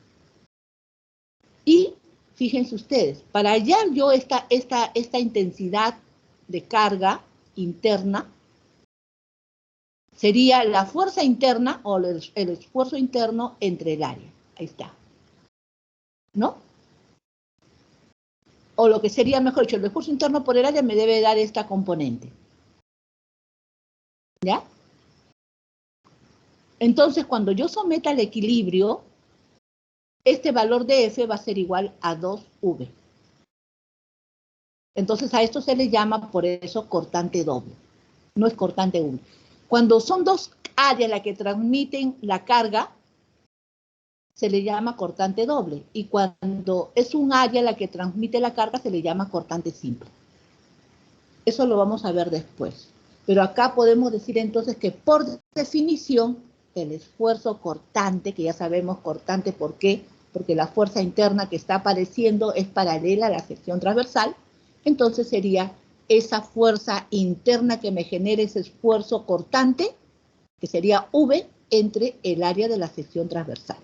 Y fíjense ustedes, para hallar yo esta intensidad de carga interna, sería la fuerza interna o el esfuerzo interno entre el área. Ahí está. ¿No? O lo que sería, mejor dicho, el esfuerzo interno por el área me debe dar esta componente. ¿Ya? Entonces, cuando yo someta al equilibrio, este valor de F va a ser igual a 2V. Entonces, a esto se le llama, por eso, cortante doble. No es cortante uno. Cuando son dos áreas las que transmiten la carga, se le llama cortante doble. Y cuando es un área la que transmite la carga, se le llama cortante simple. Eso lo vamos a ver después. Pero acá podemos decir entonces que por definición, el esfuerzo cortante, que ya sabemos cortante, ¿por qué? Porque la fuerza interna que está apareciendo es paralela a la sección transversal, entonces sería esa fuerza interna que me genera ese esfuerzo cortante, que sería V, entre el área de la sección transversal.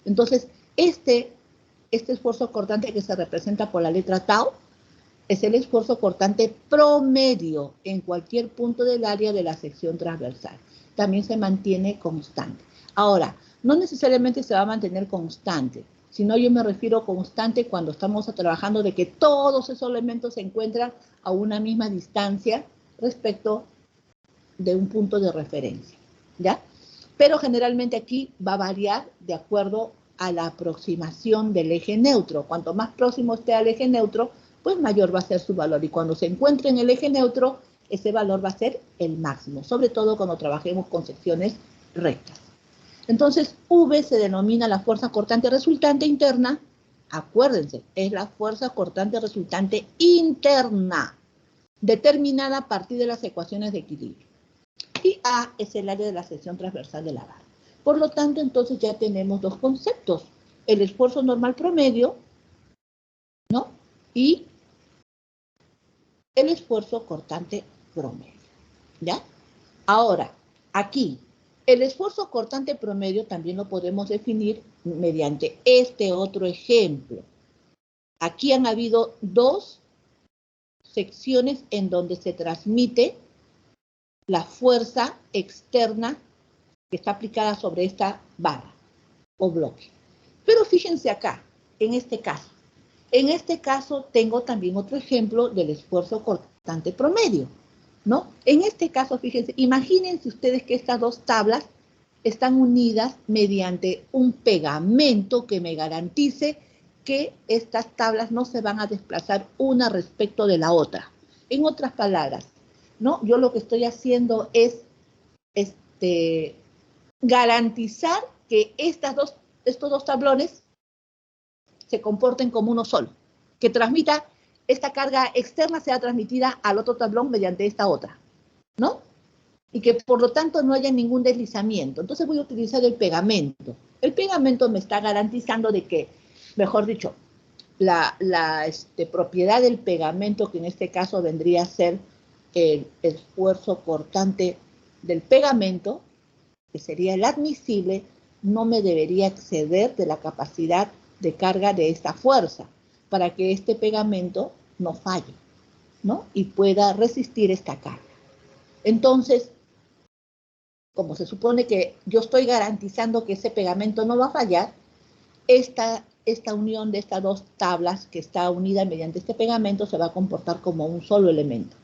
Entonces, este esfuerzo cortante que se representa por la letra tau, es el esfuerzo cortante promedio en cualquier punto del área de la sección transversal. También se mantiene constante. Ahora, no necesariamente se va a mantener constante, sino yo me refiero constante cuando estamos trabajando de que todos esos elementos se encuentran a una misma distancia respecto de un punto de referencia. ¿ya? Pero generalmente aquí va a variar de acuerdo a la aproximación del eje neutro. Cuanto más próximo esté al eje neutro, pues mayor va a ser su valor. Y cuando se encuentre en el eje neutro, ese valor va a ser el máximo, sobre todo cuando trabajemos con secciones rectas. Entonces, V se denomina la fuerza cortante resultante interna. Acuérdense, es la fuerza cortante resultante interna, determinada a partir de las ecuaciones de equilibrio. Y A es el área de la sección transversal de la barra. Por lo tanto, entonces ya tenemos dos conceptos. El esfuerzo normal promedio, ¿no? Y el esfuerzo cortante promedio, ¿ya? Ahora, aquí, el esfuerzo cortante promedio también lo podemos definir mediante este otro ejemplo. Aquí han habido dos secciones en donde se transmite la fuerza externa que está aplicada sobre esta barra o bloque. Pero fíjense acá, en este caso. En este caso tengo también otro ejemplo del esfuerzo cortante promedio, ¿no? En este caso, fíjense, imagínense ustedes que estas dos tablas están unidas mediante un pegamento que me garantice que estas tablas no se van a desplazar una respecto de la otra. En otras palabras, ¿no? Yo lo que estoy haciendo es garantizar que estos dos tablones se comporten como uno solo, que transmita esta carga externa sea transmitida al otro tablón mediante esta otra, ¿no? Y que por lo tanto no haya ningún deslizamiento. Entonces voy a utilizar el pegamento. El pegamento me está garantizando de que, mejor dicho, la propiedad del pegamento, que en este caso vendría a ser el esfuerzo cortante del pegamento, que sería el admisible, no me debería exceder de la capacidad de carga de esta fuerza, para que este pegamento no falle, ¿no? Y pueda resistir esta carga. Entonces, como se supone que yo estoy garantizando que ese pegamento no va a fallar, esta unión de estas dos tablas que está unida mediante este pegamento se va a comportar como un solo elemento,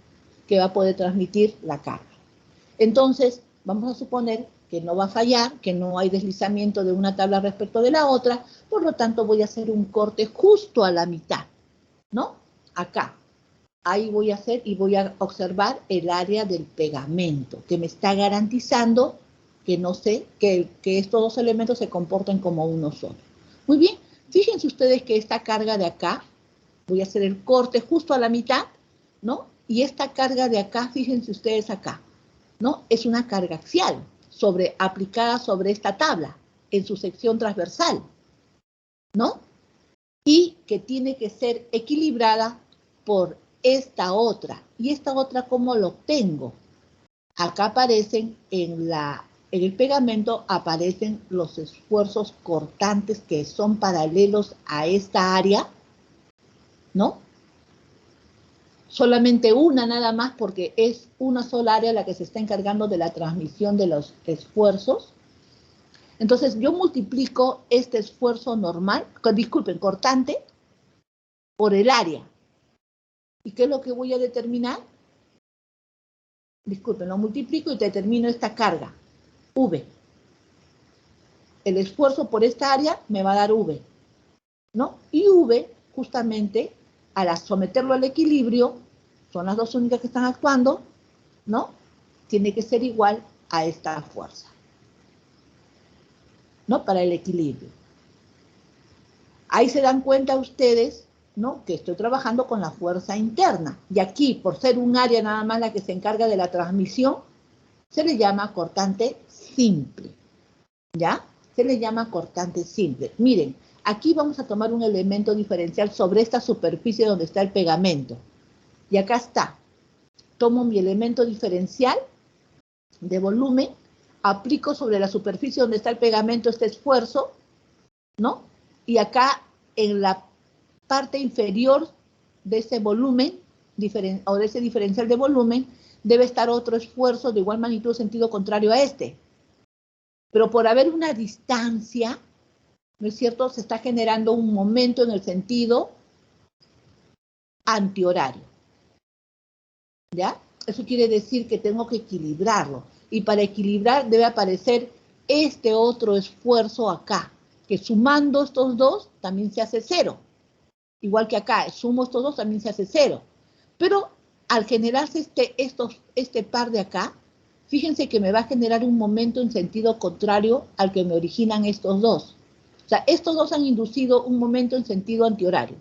que va a poder transmitir la carga. Entonces, vamos a suponer que no va a fallar, que no hay deslizamiento de una tabla respecto de la otra, por lo tanto voy a hacer un corte justo a la mitad, ¿no? Acá. Ahí voy a hacer y voy a observar el área del pegamento, que me está garantizando que no sé, que estos dos elementos se comporten como uno solo. Muy bien, fíjense ustedes que esta carga de acá, voy a hacer el corte justo a la mitad, ¿no? Y esta carga de acá, fíjense ustedes acá, ¿no? Es una carga axial, aplicada sobre esta tabla, en su sección transversal, ¿no? Y que tiene que ser equilibrada por esta otra. ¿Y esta otra cómo lo obtengo? Acá aparecen en el pegamento, aparecen los esfuerzos cortantes que son paralelos a esta área, ¿no? Solamente una nada más porque es una sola área la que se está encargando de la transmisión de los esfuerzos. Entonces yo multiplico este esfuerzo normal, disculpen, cortante, por el área. ¿Y qué es lo que voy a determinar? Disculpen, lo multiplico y determino esta carga, V. El esfuerzo por esta área me va a dar V, ¿no? Y V, justamente, al someterlo al equilibrio, son las dos únicas que están actuando, ¿no? Tiene que ser igual a esta fuerza, ¿no? Para el equilibrio. Ahí se dan cuenta ustedes, ¿no? Que estoy trabajando con la fuerza interna. Y aquí, por ser un área nada más la que se encarga de la transmisión, se le llama cortante simple, ¿ya? Se le llama cortante simple. Miren, aquí vamos a tomar un elemento diferencial sobre esta superficie donde está el pegamento. Y acá está. Tomo mi elemento diferencial de volumen, aplico sobre la superficie donde está el pegamento este esfuerzo, ¿no? Y acá en la parte inferior de ese volumen, o de ese diferencial de volumen, debe estar otro esfuerzo de igual magnitud, sentido contrario a este. Pero por haber una distancia, ¿no es cierto?, se está generando un momento en el sentido antihorario. ¿Ya? Eso quiere decir que tengo que equilibrarlo. Y para equilibrar debe aparecer este otro esfuerzo acá, que sumando estos dos también se hace 0. Igual que acá, sumo estos dos también se hace 0. Pero al generarse este par de acá, fíjense que me va a generar un momento en sentido contrario al que me originan estos dos. O sea, estos dos han inducido un momento en sentido antihorario.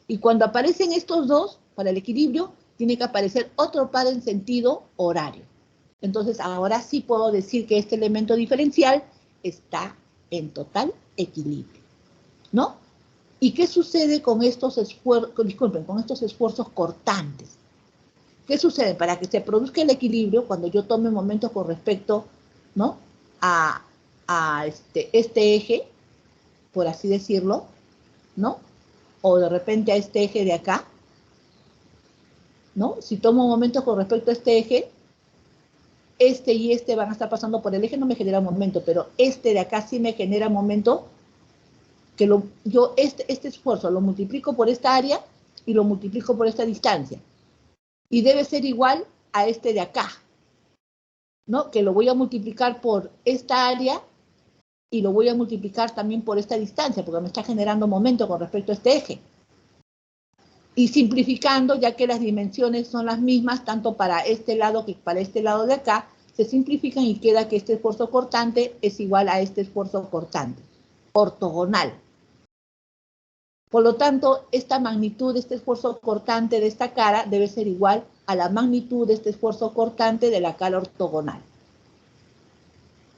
Y cuando aparecen estos dos, para el equilibrio, tiene que aparecer otro par en sentido horario. Entonces, ahora sí puedo decir que este elemento diferencial está en total equilibrio, ¿no? ¿Y qué sucede con estos esfuerzos, disculpen, con estos esfuerzos cortantes? ¿Qué sucede? Para que se produzca el equilibrio, cuando yo tome momentos con respecto, ¿no?, a este eje, por así decirlo, ¿no? O de repente a este eje de acá, ¿no? Si tomo momentos con respecto a este eje, este y este van a estar pasando por el eje, no me genera momento, pero este de acá sí me genera momento, que yo este esfuerzo lo multiplico por esta área y lo multiplico por esta distancia. Y debe ser igual a este de acá, ¿no? Que lo voy a multiplicar por esta área y lo voy a multiplicar también por esta distancia, porque me está generando momento con respecto a este eje. Y simplificando, ya que las dimensiones son las mismas, tanto para este lado que para este lado de acá, se simplifican y queda que este esfuerzo cortante es igual a este esfuerzo cortante, ortogonal. Por lo tanto, esta magnitud de este esfuerzo cortante de esta cara debe ser igual a la magnitud de este esfuerzo cortante de la cara ortogonal.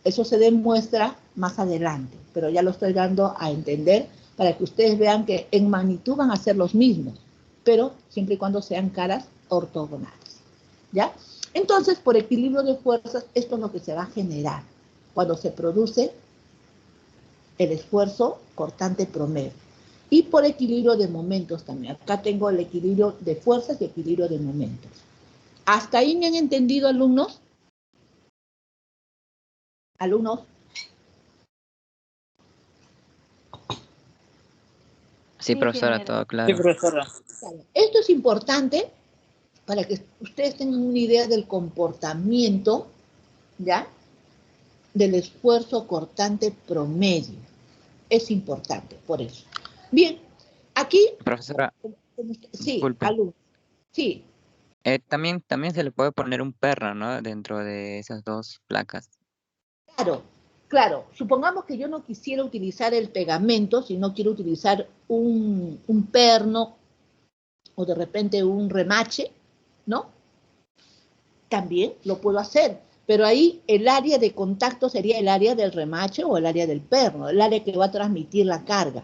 Eso se demuestra más adelante, pero ya lo estoy dando a entender para que ustedes vean que en magnitud van a ser los mismos, pero siempre y cuando sean caras ortogonales, ¿ya? Entonces, por equilibrio de fuerzas, esto es lo que se va a generar cuando se produce el esfuerzo cortante promedio. Y por equilibrio de momentos también. Acá tengo el equilibrio de fuerzas y equilibrio de momentos. ¿Hasta ahí me han entendido, alumnos? ¿Alumnos? Sí, profesora, todo Sí, claro. profesora. Esto es importante para que ustedes tengan una idea del comportamiento, ¿ya?, del esfuerzo cortante promedio. Es importante, por eso. Bien, aquí... Profesora, Sí, disculpe. alumnos. Sí, También se le puede poner un perno, ¿no? Dentro de esas dos placas. claro, claro. Supongamos que yo no quisiera utilizar el pegamento, sino quiero utilizar un perno o de repente un remache, ¿no? También lo puedo hacer, pero ahí el área de contacto sería el área del remache o el área del perno, el área que va a transmitir la carga,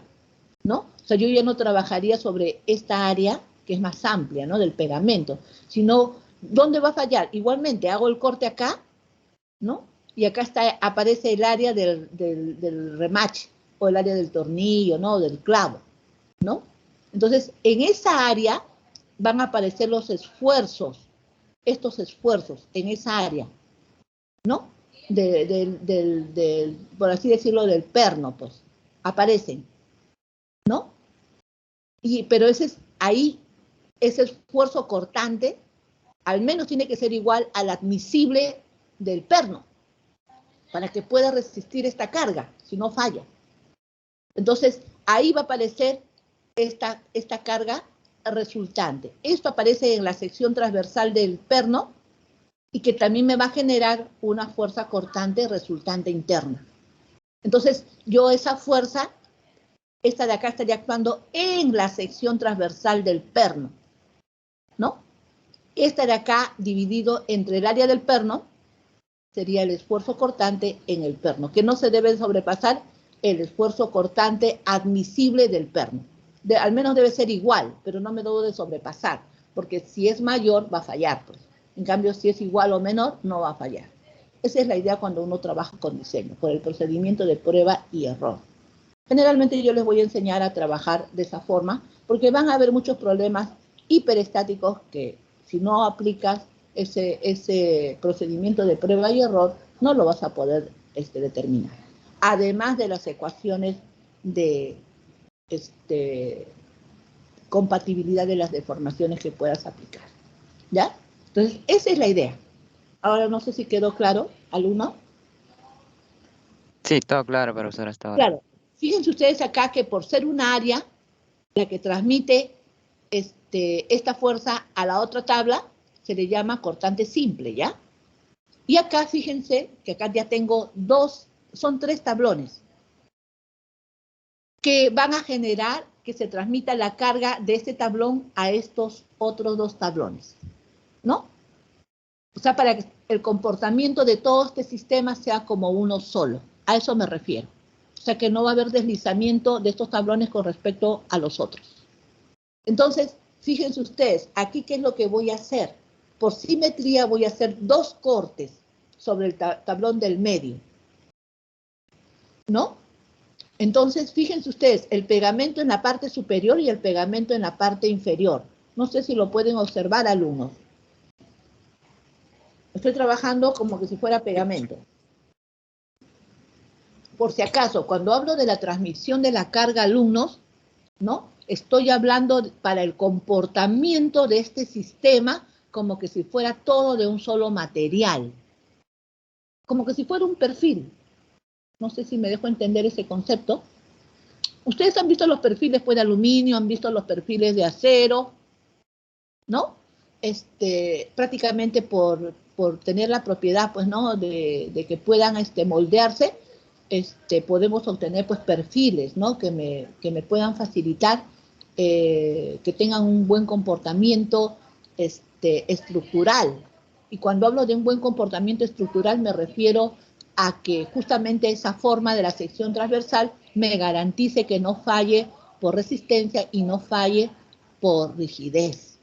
¿no? O sea, yo ya no trabajaría sobre esta área que es más amplia, ¿no?, del pegamento, sino, ¿dónde va a fallar? Igualmente, hago el corte acá, ¿no? Y acá aparece el área del remache o el área del tornillo, ¿no?, del clavo, ¿no? Entonces, en esa área van a aparecer los esfuerzos, estos esfuerzos en esa área, ¿no? Por así decirlo, del perno, pues, aparecen, ¿no? Pero ahí, ese esfuerzo cortante, al menos tiene que ser igual al admisible del perno, para que pueda resistir esta carga, si no falla. Entonces, ahí va a aparecer esta carga resultante. Esto aparece en la sección transversal del perno y que también me va a generar una fuerza cortante resultante interna. Entonces, yo esa fuerza, esta de acá estaría actuando en la sección transversal del perno, ¿no? Esta de acá, dividido entre el área del perno, sería el esfuerzo cortante en el perno, que no se debe sobrepasar el esfuerzo cortante admisible del perno. Al menos debe ser igual, pero no me debo de sobrepasar, porque si es mayor va a fallar, pues. En cambio, si es igual o menor, no va a fallar. Esa es la idea cuando uno trabaja con diseño, por el procedimiento de prueba y error. Generalmente yo les voy a enseñar a trabajar de esa forma, porque van a haber muchos problemas hiperestáticos que si no aplicas ese procedimiento de prueba y error, no lo vas a poder determinar. Además de las ecuaciones de compatibilidad de las deformaciones que puedas aplicar, ¿ya? Entonces, esa es la idea. Ahora no sé si quedó claro. ¿Alumno? Sí, todo claro, profesor, hasta ahora. Claro. Fíjense ustedes acá que por ser un área, la que transmite esta fuerza a la otra tabla, se le llama cortante simple, ¿ya? Y acá, fíjense que acá ya tengo son 3 tablones que van a generar que se transmita la carga de este tablón a estos otros 2 tablones, ¿no? O sea, para que el comportamiento de todo este sistema sea como uno solo. A eso me refiero. O sea, que no va a haber deslizamiento de estos tablones con respecto a los otros. Entonces, fíjense ustedes, aquí qué es lo que voy a hacer. Por simetría voy a hacer 2 cortes sobre el tablón del medio, ¿no? Entonces, fíjense ustedes, el pegamento en la parte superior y el pegamento en la parte inferior. No sé si lo pueden observar, alumnos. Estoy trabajando como que si fuera pegamento. Por si acaso, cuando hablo de la transmisión de la carga, alumnos, ¿no? Estoy hablando para el comportamiento de este sistema como que si fuera todo de un solo material. Como que si fuera un perfil. No sé si me dejo entender ese concepto. Ustedes han visto los perfiles pues, de aluminio, han visto los perfiles de acero, ¿no? Prácticamente por tener la propiedad, pues, ¿no? De que puedan moldearse, podemos obtener, pues, perfiles, ¿no? Que me puedan facilitar, que tengan un buen comportamiento, estructural. Y cuando hablo de un buen comportamiento estructural, me refiero a que justamente esa forma de la sección transversal me garantice que no falle por resistencia y no falle por rigidez.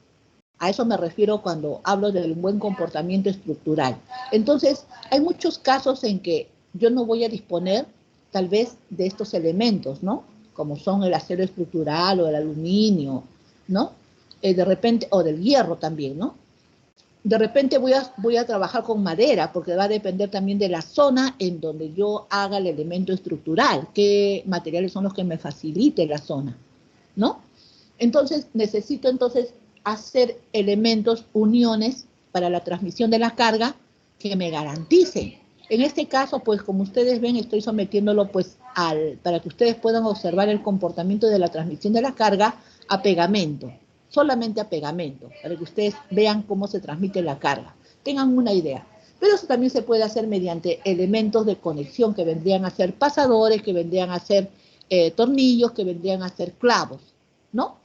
A eso me refiero cuando hablo del buen comportamiento estructural. Entonces, hay muchos casos en que yo no voy a disponer, tal vez, de estos elementos, ¿no? Como son el acero estructural o el aluminio, ¿no? De repente, o del hierro también, ¿no? De repente voy a trabajar con madera, porque va a depender también de la zona en donde yo haga el elemento estructural, qué materiales son los que me faciliten la zona, ¿no? Entonces, necesito hacer elementos, uniones para la transmisión de la carga que me garanticen. En este caso, pues como ustedes ven, estoy sometiéndolo pues para que ustedes puedan observar el comportamiento de la transmisión de la carga a pegamento, solamente a pegamento, para que ustedes vean cómo se transmite la carga, tengan una idea. Pero eso también se puede hacer mediante elementos de conexión que vendrían a ser pasadores, que vendrían a ser tornillos, que vendrían a ser clavos, ¿no?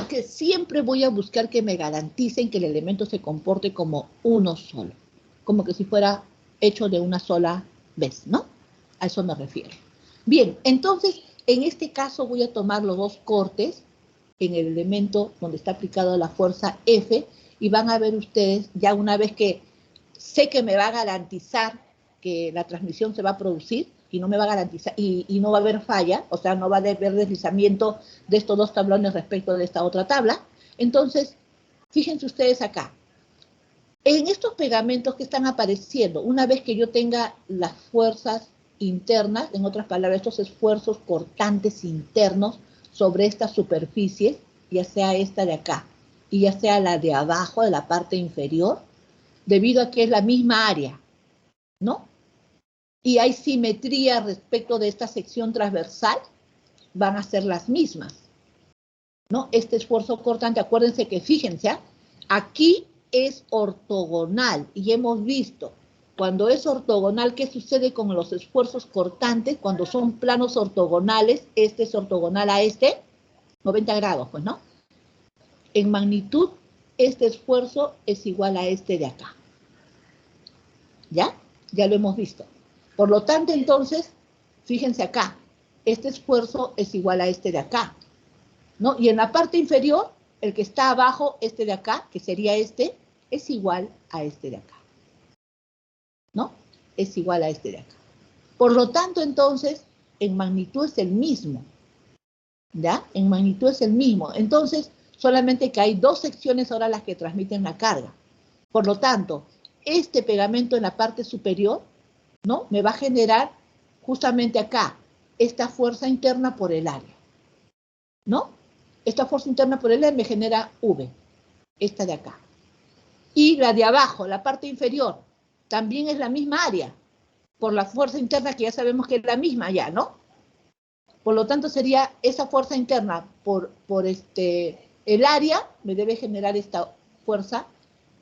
Que siempre voy a buscar que me garanticen que el elemento se comporte como uno solo, como que si fuera hecho de una sola vez, ¿no? A eso me refiero. Bien, entonces, en este caso voy a tomar los 2 cortes en el elemento donde está aplicada la fuerza F y van a ver ustedes, ya una vez que sé que me va a garantizar que la transmisión se va a producir, y no me va a garantizar, y no va a haber falla, o sea, no va a haber deslizamiento de estos 2 tablones respecto de esta otra tabla. Entonces, fíjense ustedes acá. En estos pegamentos que están apareciendo, una vez que yo tenga las fuerzas internas, en otras palabras, estos esfuerzos cortantes internos sobre esta superficie, ya sea esta de acá, y ya sea la de abajo, de la parte inferior, debido a que es la misma área, ¿no? Y hay simetría respecto de esta sección transversal, van a ser las mismas, ¿no? Este esfuerzo cortante, acuérdense que fíjense, aquí es ortogonal y hemos visto, cuando es ortogonal, ¿qué sucede con los esfuerzos cortantes? Cuando son planos ortogonales, este es ortogonal a este, 90 grados, pues, ¿no? En magnitud, este esfuerzo es igual a este de acá. ¿Ya? Ya lo hemos visto. Por lo tanto, entonces, fíjense acá, este esfuerzo es igual a este de acá, ¿no? Y en la parte inferior, el que está abajo, este de acá, que sería este, es igual a este de acá, ¿no? Es igual a este de acá. Por lo tanto, entonces, en magnitud es el mismo, ¿ya? En magnitud es el mismo. Entonces, solamente que hay 2 secciones ahora las que transmiten la carga. Por lo tanto, este pegamento en la parte superior, ¿no? Me va a generar justamente acá esta fuerza interna por el área, ¿no? Esta fuerza interna por el área me genera V, esta de acá. Y la de abajo, la parte inferior, también es la misma área, por la fuerza interna que ya sabemos que es la misma ya, ¿no? Por lo tanto, sería esa fuerza interna por el área, me debe generar esta fuerza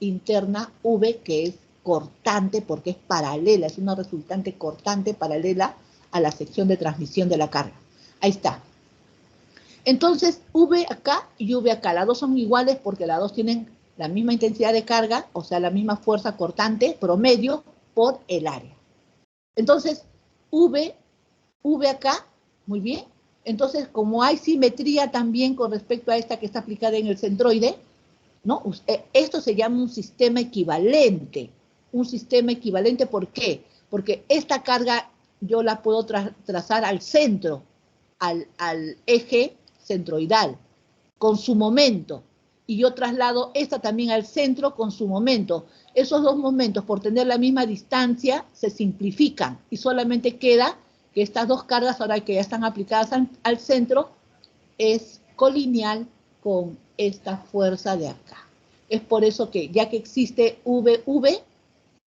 interna V, que es cortante, porque es paralela, es una resultante cortante paralela a la sección de transmisión de la carga. Ahí está. Entonces, V acá y V acá, las dos son iguales porque las dos tienen la misma intensidad de carga, o sea, la misma fuerza cortante promedio por el área. Entonces, V acá, muy bien. Entonces, como hay simetría también con respecto a esta que está aplicada en el centroide, ¿no? Esto se llama un sistema equivalente. Un sistema equivalente, ¿por qué? Porque esta carga yo la puedo trazar al centro, al eje centroidal, con su momento. Y yo traslado esta también al centro con su momento. Esos dos momentos, por tener la misma distancia, se simplifican y solamente queda que estas dos cargas, ahora que ya están aplicadas al centro, es colineal con esta fuerza de acá. Es por eso que, ya que existe VV,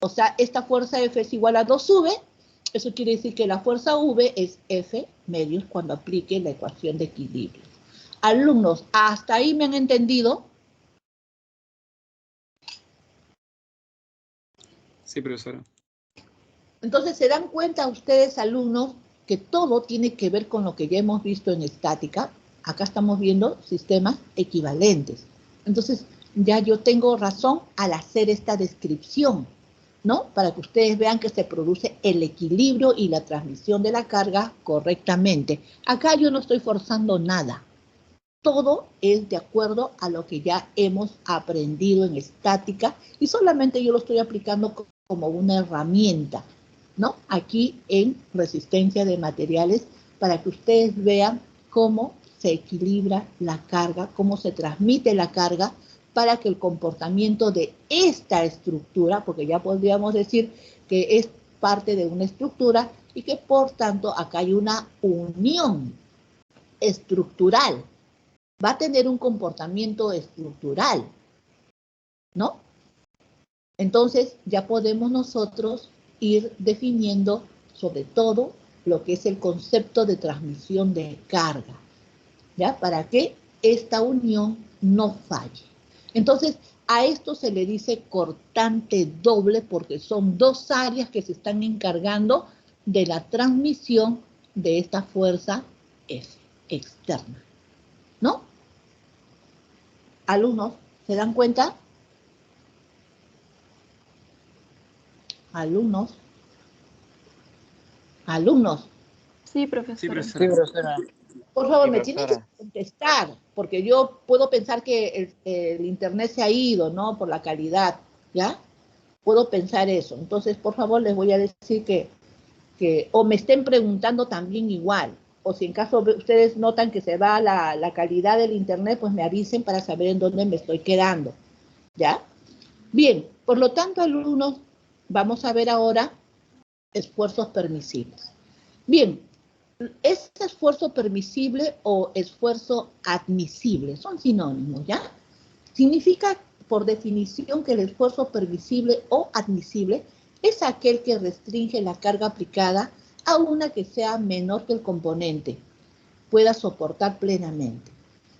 o sea, esta fuerza F es igual a 2V, eso quiere decir que la fuerza V es F medios cuando aplique la ecuación de equilibrio. Alumnos, ¿hasta ahí me han entendido? Sí, profesora. Entonces, ¿se dan cuenta ustedes, alumnos, que todo tiene que ver con lo que ya hemos visto en estática? Acá estamos viendo sistemas equivalentes. Entonces, ya yo tengo razón al hacer esta descripción, ¿no? Para que ustedes vean que se produce el equilibrio y la transmisión de la carga correctamente. Acá yo no estoy forzando nada. Todo es de acuerdo a lo que ya hemos aprendido en estática y solamente yo lo estoy aplicando como una herramienta, ¿no? Aquí en resistencia de materiales para que ustedes vean cómo se equilibra la carga, cómo se transmite la carga para que el comportamiento de esta estructura, porque ya podríamos decir que es parte de una estructura y que por tanto acá hay una unión estructural, va a tener un comportamiento estructural, ¿no? Entonces ya podemos nosotros ir definiendo sobre todo lo que es el concepto de transmisión de carga, ¿ya? Para que esta unión no falle. Entonces, a esto se le dice cortante doble porque son dos áreas que se están encargando de la transmisión de esta fuerza F externa, ¿no? Alumnos, ¿se dan cuenta? Alumnos. Alumnos. Sí, Sí, profesora. Sí, profesora. profesora. Por favor, Sí, me tienen que profesora. contestar, porque yo puedo pensar que el internet se ha ido, ¿no? Por la calidad, ¿ya? Puedo pensar eso. Entonces, por favor, les voy a decir o me estén preguntando también igual, o si en caso ustedes notan que se va la calidad del internet, pues me avisen para saber en dónde me estoy quedando, ¿ya? Bien, por lo tanto, alumnos, vamos a ver ahora esfuerzos permisibles. Bien, ¿es esfuerzo permisible o esfuerzo admisible? Son sinónimos, ¿ya? Significa, por definición, que el esfuerzo permisible o admisible es aquel que restringe la carga aplicada a una que sea menor que el componente pueda soportar plenamente.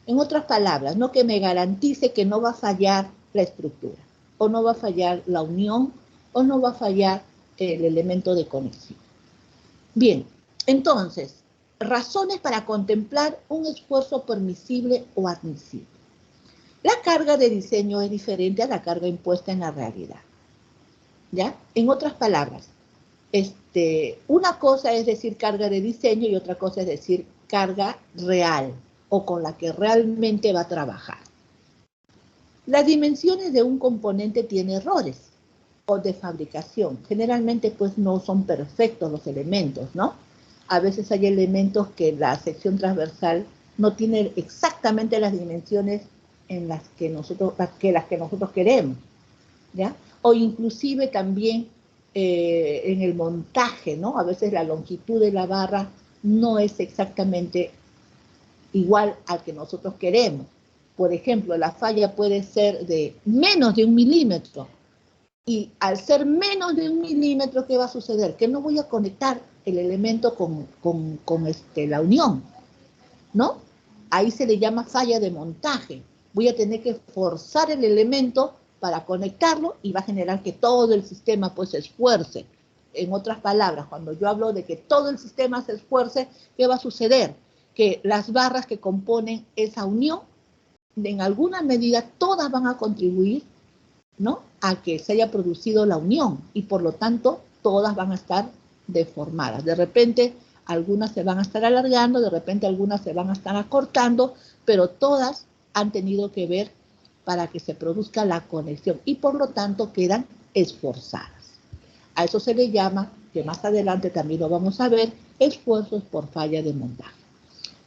En otras palabras, no que me garantice que no va a fallar la estructura, o no va a fallar la unión, o no va a fallar el elemento de conexión. Bien, entonces, razones para contemplar un esfuerzo permisible o admisible. La carga de diseño es diferente a la carga impuesta en la realidad, ¿ya? En otras palabras, una cosa es decir carga de diseño y otra cosa es decir carga real o con la que realmente va a trabajar. Las dimensiones de un componente tienen errores o de fabricación. Generalmente pues no son perfectos los elementos, ¿no? A veces hay elementos que la sección transversal no tiene exactamente las dimensiones en las que nosotros queremos, ¿ya? O inclusive también en el montaje, ¿no? A veces la longitud de la barra no es exactamente igual al que nosotros queremos. Por ejemplo, la falla puede ser de menos de 1 milímetro, Y al ser menos de 1 milímetro, ¿qué va a suceder? Que no voy a conectar el elemento con la unión, ¿no? Ahí se le llama falla de montaje. Voy a tener que forzar el elemento para conectarlo y va a generar que todo el sistema pues se esfuerce. En otras palabras, cuando yo hablo de que todo el sistema se esfuerce, ¿qué va a suceder? Que las barras que componen esa unión, en alguna medida, todas van a contribuir, ¿no?, a que se haya producido la unión y por lo tanto todas van a estar deformadas. De repente algunas se van a estar alargando, de repente algunas se van a estar acortando, pero todas han tenido que ver para que se produzca la conexión y por lo tanto quedan esforzadas. A eso se le llama, que más adelante también lo vamos a ver, esfuerzos por falla de montaje.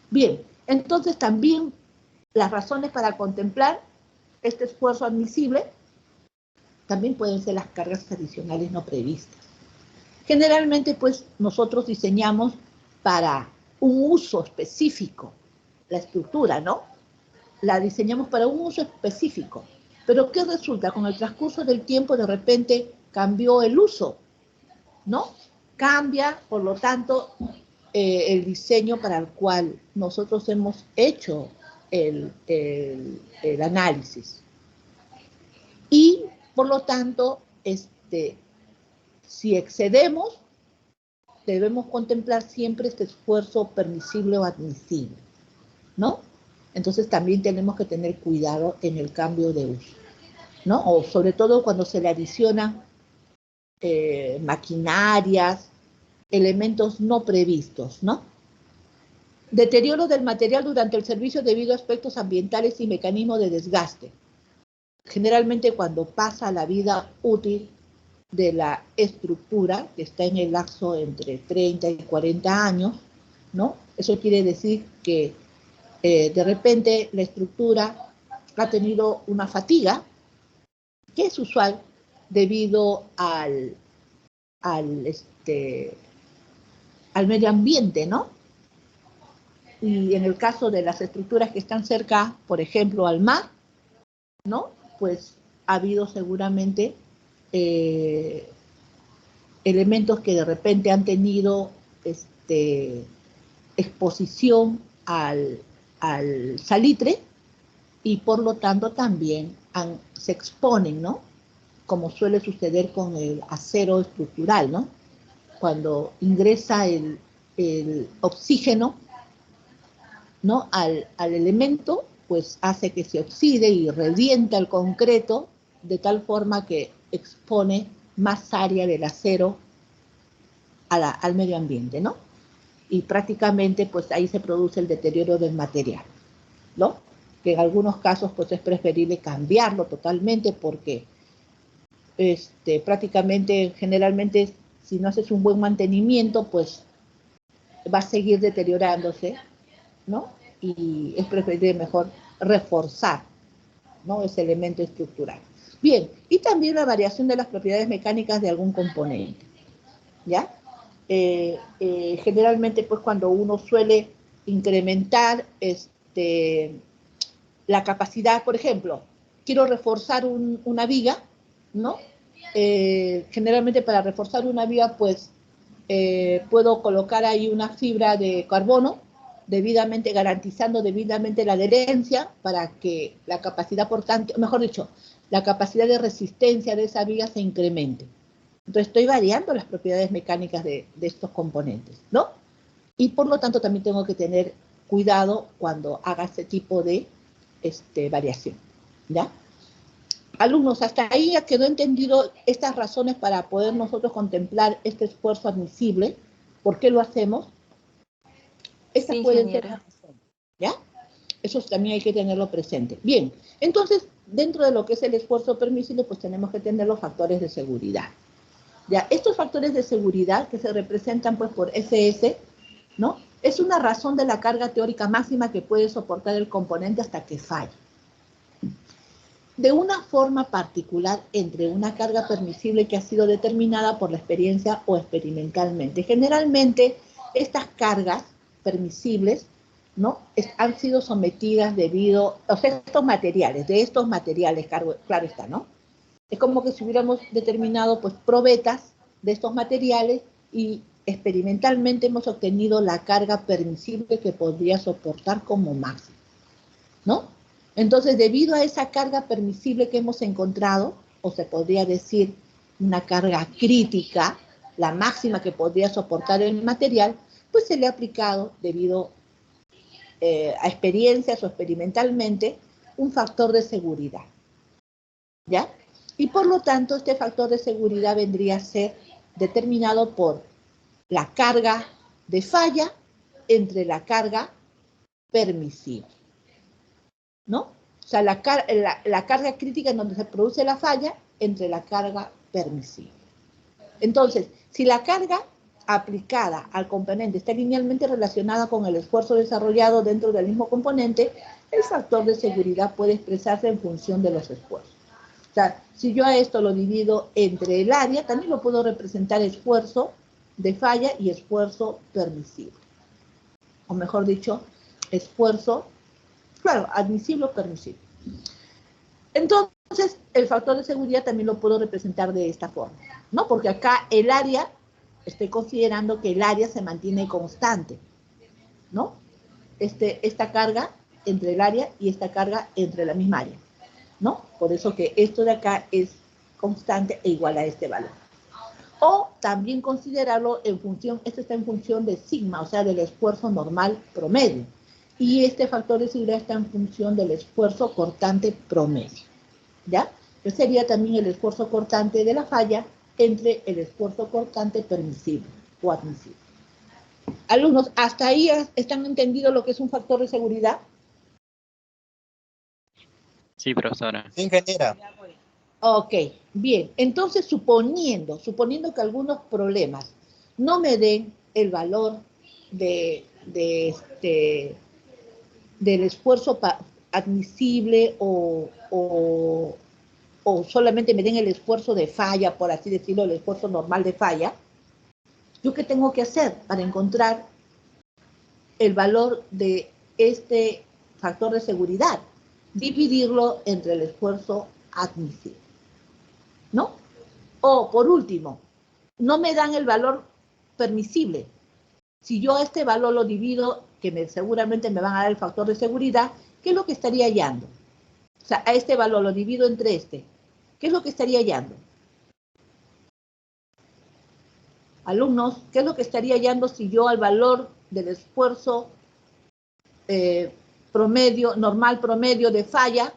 Bien, entonces también las razones para contemplar este esfuerzo admisible también pueden ser las cargas adicionales no previstas. Generalmente, pues, nosotros diseñamos para un uso específico la estructura, ¿no? La diseñamos para un uso específico. Pero ¿qué resulta? Con el transcurso del tiempo, de repente, cambió el uso, ¿no? Cambia, por lo tanto, el diseño para el cual nosotros hemos hecho el análisis. Y, por lo tanto, si excedemos, debemos contemplar siempre este esfuerzo permisible o admisible, ¿no? Entonces también tenemos que tener cuidado en el cambio de uso, ¿no? O sobre todo cuando se le adicionan maquinarias, elementos no previstos, ¿no? Deterioro del material durante el servicio debido a aspectos ambientales y mecanismos de desgaste. Generalmente cuando pasa la vida útil de la estructura, que está en el lapso entre 30 y 40 años, ¿no? Eso quiere decir que de repente la estructura ha tenido una fatiga, que es usual debido al medio ambiente, ¿no? Y en el caso de las estructuras que están cerca, por ejemplo, al mar, ¿no? Pues ha habido seguramente elementos que de repente han tenido exposición al salitre y por lo tanto también se exponen, ¿no? Como suele suceder con el acero estructural, ¿no? Cuando ingresa el oxígeno, ¿no?, al elemento, pues hace que se oxide y revienta el concreto de tal forma que expone más área del acero al medio ambiente, ¿no? Y prácticamente, pues ahí se produce el deterioro del material, ¿no? Que en algunos casos, pues es preferible cambiarlo totalmente porque prácticamente, generalmente, si no haces un buen mantenimiento, pues va a seguir deteriorándose, ¿no? Y es preferible mejor reforzar, ¿no?, ese elemento estructural. Bien, y también la variación de las propiedades mecánicas de algún componente, ¿ya? Generalmente, pues cuando uno suele incrementar la capacidad, por ejemplo, quiero reforzar una viga, ¿no? Generalmente para reforzar una viga, pues puedo colocar ahí una fibra de carbono, garantizando debidamente la adherencia para que la capacidad, por tanto, mejor dicho, la capacidad de resistencia de esa viga se incremente. Entonces estoy variando las propiedades mecánicas de estos componentes, ¿no? Y por lo tanto también tengo que tener cuidado cuando haga este tipo de variación, ¿ya? Alumnos, hasta ahí ya quedó entendido estas razones para poder nosotros contemplar este esfuerzo admisible. ¿Por qué lo hacemos? Estas Sí, pueden ser señora. las razones, ¿ya? Eso también hay que tenerlo presente. Bien, entonces, dentro de lo que es el esfuerzo permisible, pues tenemos que tener los factores de seguridad. ¿Ya? Estos factores de seguridad que se representan pues por SS, ¿no? Es una razón de la carga teórica máxima que puede soportar el componente hasta que falle. De una forma particular entre una carga permisible que ha sido determinada por la experiencia o experimentalmente. Generalmente, estas cargas permisibles, ¿no?, han sido sometidas debido, o sea, de estos materiales, claro está, ¿no? Es como que si hubiéramos determinado pues probetas de estos materiales y experimentalmente hemos obtenido la carga permisible que podría soportar como máximo, ¿no? Entonces, debido a esa carga permisible que hemos encontrado, o se podría decir una carga crítica, la máxima que podría soportar el material, pues se le ha aplicado, debido a experiencias o experimentalmente, un factor de seguridad, ¿ya? Y por lo tanto, este factor de seguridad vendría a ser determinado por la carga de falla entre la carga permisible, ¿no? O sea, la carga crítica en donde se produce la falla entre la carga permisible. Entonces, si la carga aplicada al componente está linealmente relacionada con el esfuerzo desarrollado dentro del mismo componente, el factor de seguridad puede expresarse en función de los esfuerzos. O sea, si yo a esto lo divido entre el área, también lo puedo representar esfuerzo de falla y esfuerzo permisible. O mejor dicho, esfuerzo, claro, admisible o permisible. Entonces, el factor de seguridad también lo puedo representar de esta forma, ¿no? Porque acá el área, estoy considerando que el área se mantiene constante, ¿no? Esta carga entre el área y esta carga entre la misma área, ¿no? Por eso que esto de acá es constante e igual a este valor. O también considerarlo en función, esto está en función de sigma, o sea, del esfuerzo normal promedio. Y este factor de seguridad está en función del esfuerzo cortante promedio, ¿ya? Que sería también el esfuerzo cortante de la falla entre el esfuerzo cortante permisible o admisible. Alumnos, ¿hasta ahí están entendido lo que es un factor de seguridad? Sí, profesora. Sí, ingeniera. Ok, bien. Entonces, suponiendo que algunos problemas no me den el valor del esfuerzo admisible o solamente me den el esfuerzo de falla, por así decirlo, el esfuerzo normal de falla, ¿yo qué tengo que hacer para encontrar el valor de este factor de seguridad? Dividirlo entre el esfuerzo admisible, ¿no? O, por último, no me dan el valor permisible. Si yo este valor lo divido, que seguramente me van a dar el factor de seguridad, ¿qué es lo que estaría hallando? O sea, a este valor lo divido entre este. ¿Qué es lo que estaría hallando? Alumnos, ¿qué es lo que estaría hallando si yo al valor del esfuerzo promedio, normal promedio de falla,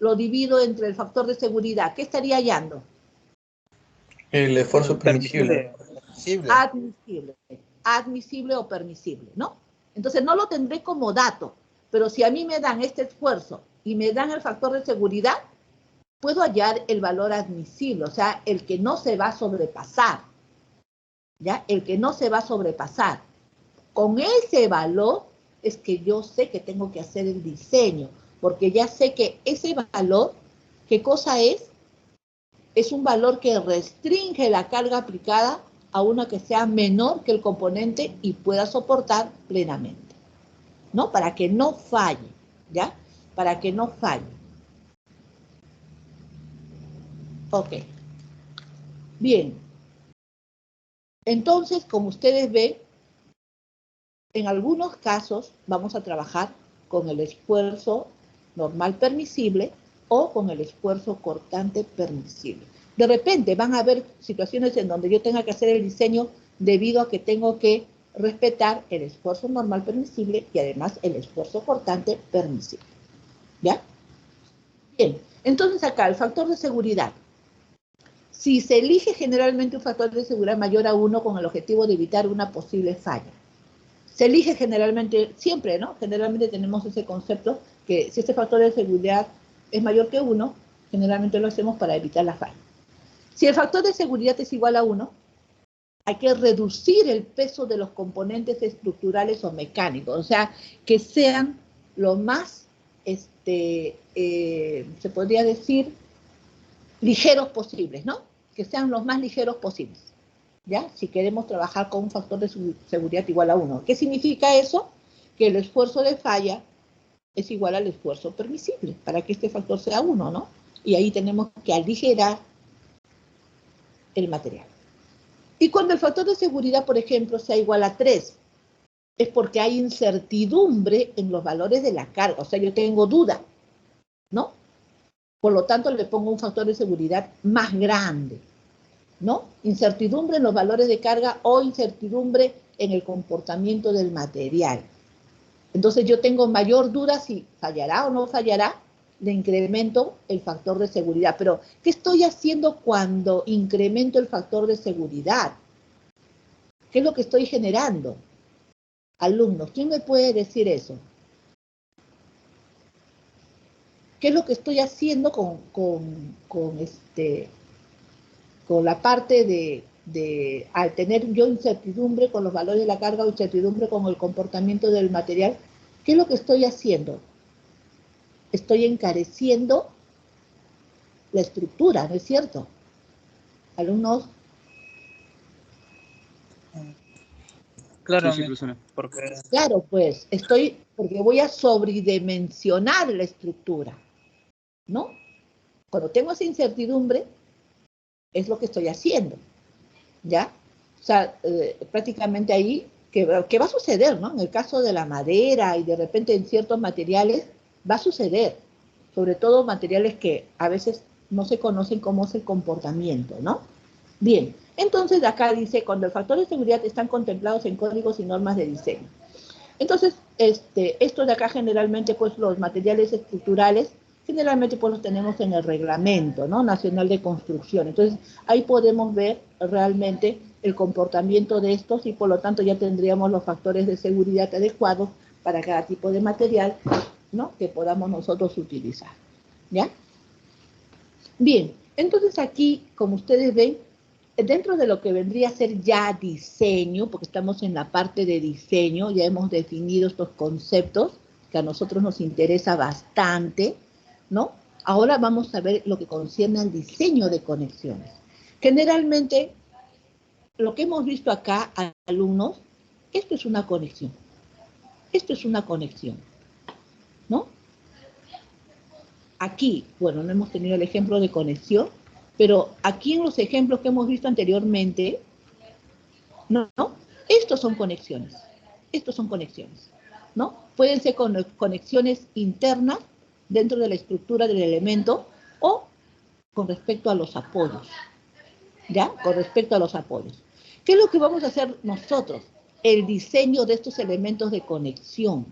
lo divido entre el factor de seguridad? ¿Qué estaría hallando? El esfuerzo permisible. Admisible. Admisible o permisible, ¿no? Entonces no lo tendré como dato, pero si a mí me dan este esfuerzo y me dan el factor de seguridad, puedo hallar el valor admisible, o sea, el que no se va a sobrepasar, ¿ya? El que no se va a sobrepasar. Con ese valor es que yo sé que tengo que hacer el diseño, porque ya sé que ese valor, ¿qué cosa es? Es un valor que restringe la carga aplicada a una que sea menor que el componente y pueda soportar plenamente, ¿no? Para que no falle, ¿ya? Para que no falle. Ok. Bien. Entonces, como ustedes ven, en algunos casos vamos a trabajar con el esfuerzo normal permisible o con el esfuerzo cortante permisible. De repente van a haber situaciones en donde yo tenga que hacer el diseño debido a que tengo que respetar el esfuerzo normal permisible y además el esfuerzo cortante permisible. ¿Ya? Bien, entonces acá el factor de seguridad. Si se elige generalmente un factor de seguridad mayor a 1 con el objetivo de evitar una posible falla. Se elige generalmente, siempre, ¿no? Generalmente tenemos ese concepto que si este factor de seguridad es mayor que 1, generalmente lo hacemos para evitar la falla. Si el factor de seguridad es igual a 1, hay que reducir el peso de los componentes estructurales o mecánicos, o sea, que sean lo más, se podría decir, ligeros posibles, ¿no? Que sean los más ligeros posibles, ¿ya? Si queremos trabajar con un factor de seguridad igual a 1. ¿Qué significa eso? Que el esfuerzo de falla es igual al esfuerzo permisible, para que este factor sea 1, ¿no? Y ahí tenemos que aligerar el material. Y cuando el factor de seguridad, por ejemplo, sea igual a 3, es porque hay incertidumbre en los valores de la carga, o sea, yo tengo duda, ¿no? Por lo tanto, le pongo un factor de seguridad más grande, ¿no? Incertidumbre en los valores de carga o incertidumbre en el comportamiento del material. Entonces, yo tengo mayor duda si fallará o no fallará, le incremento el factor de seguridad. Pero, ¿qué estoy haciendo cuando incremento el factor de seguridad? ¿Qué es lo que estoy generando? Alumnos, ¿quién me puede decir eso? ¿Qué es lo que estoy haciendo con la parte al tener yo incertidumbre con los valores de la carga o incertidumbre con el comportamiento del material? ¿Qué es lo que estoy haciendo? Estoy encareciendo la estructura, ¿no es cierto? Alumnos. Claro, Sí, profesora. porque Claro, pues, porque voy a sobredimensionar la estructura, ¿no? Cuando tengo esa incertidumbre, es lo que estoy haciendo, ¿ya? O sea, prácticamente ahí, ¿qué va a suceder, no? En el caso de la madera y de repente en ciertos materiales, va a suceder, sobre todo materiales que a veces no se conocen cómo es el comportamiento, ¿no? Bien, entonces acá dice, cuando los factores de seguridad están contemplados en códigos y normas de diseño. Entonces, esto de acá generalmente, pues los materiales estructurales, generalmente pues los tenemos en el reglamento, ¿no? Nacional de Construcción. Entonces, ahí podemos ver realmente el comportamiento de estos y por lo tanto ya tendríamos los factores de seguridad adecuados para cada tipo de material, ¿no? Que podamos nosotros utilizar, ¿ya? Bien, entonces aquí, como ustedes ven, dentro de lo que vendría a ser ya diseño, porque estamos en la parte de diseño, ya hemos definido estos conceptos que a nosotros nos interesa bastante, ¿no? Ahora vamos a ver lo que concierne al diseño de conexiones. Generalmente, lo que hemos visto acá, alumnos, esto es una conexión. Esto es una conexión, ¿no? Aquí, bueno, no hemos tenido el ejemplo de conexión, pero aquí en los ejemplos que hemos visto anteriormente, ¿no? Estos son conexiones, ¿no? Pueden ser conexiones internas dentro de la estructura del elemento o con respecto a los apoyos, ¿ya? Con respecto a los apoyos. ¿Qué es lo que vamos a hacer nosotros? El diseño de estos elementos de conexión,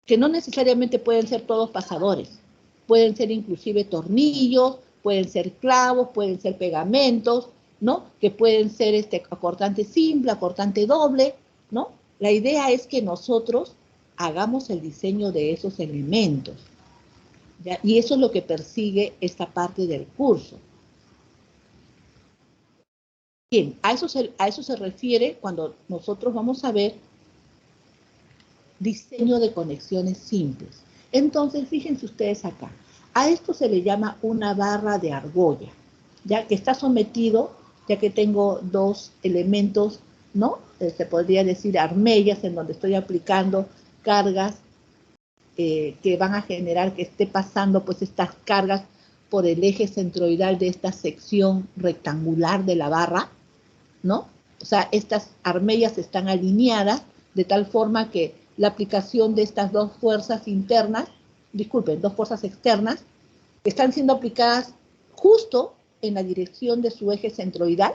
que no necesariamente pueden ser todos pasadores, pueden ser inclusive tornillos, pueden ser clavos, pueden ser pegamentos, ¿no? Que pueden ser acortante simple, acortante doble, ¿no? La idea es que nosotros hagamos el diseño de esos elementos, ¿ya? Y eso es lo que persigue esta parte del curso. Bien, a eso se refiere cuando nosotros vamos a ver diseño de conexiones simples. Entonces, fíjense ustedes acá. A esto se le llama una barra de argolla, ya que está sometido, ya que tengo dos elementos, ¿no? Se podría decir armellas, en donde estoy aplicando cargas que van a generar que esté pasando pues estas cargas por el eje centroidal de esta sección rectangular de la barra, ¿no? O sea, estas armellas están alineadas de tal forma que la aplicación de estas dos fuerzas internas, dos fuerzas externas, están siendo aplicadas justo en la dirección de su eje centroidal,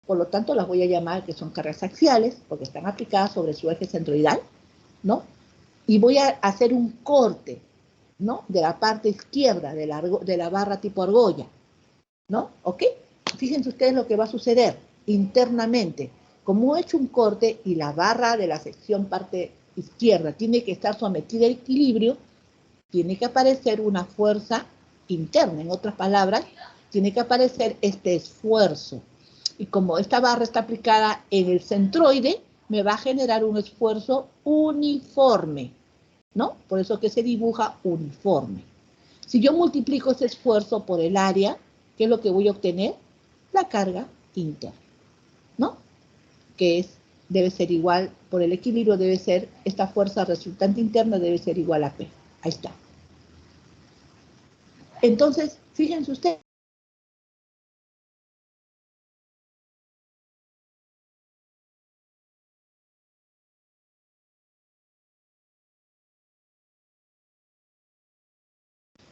por lo tanto las voy a llamar que son cargas axiales, porque están aplicadas sobre su eje centroidal, ¿no? Y voy a hacer un corte, ¿no? De la parte izquierda de la barra tipo argolla, ¿no? ¿Ok? Fíjense ustedes lo que va a suceder internamente. Como he hecho un corte y la barra de la sección parte izquierda tiene que estar sometida al equilibrio, tiene que aparecer una fuerza interna. En otras palabras, tiene que aparecer este esfuerzo. Y como esta barra está aplicada en el centroide, me va a generar un esfuerzo uniforme, ¿no? Por eso que se dibuja uniforme. Si yo multiplico ese esfuerzo por el área, ¿qué es lo que voy a obtener? La carga interna, ¿no? Que debe ser igual, por el equilibrio debe ser, esta fuerza resultante interna debe ser igual a P. Ahí está. Entonces, fíjense ustedes,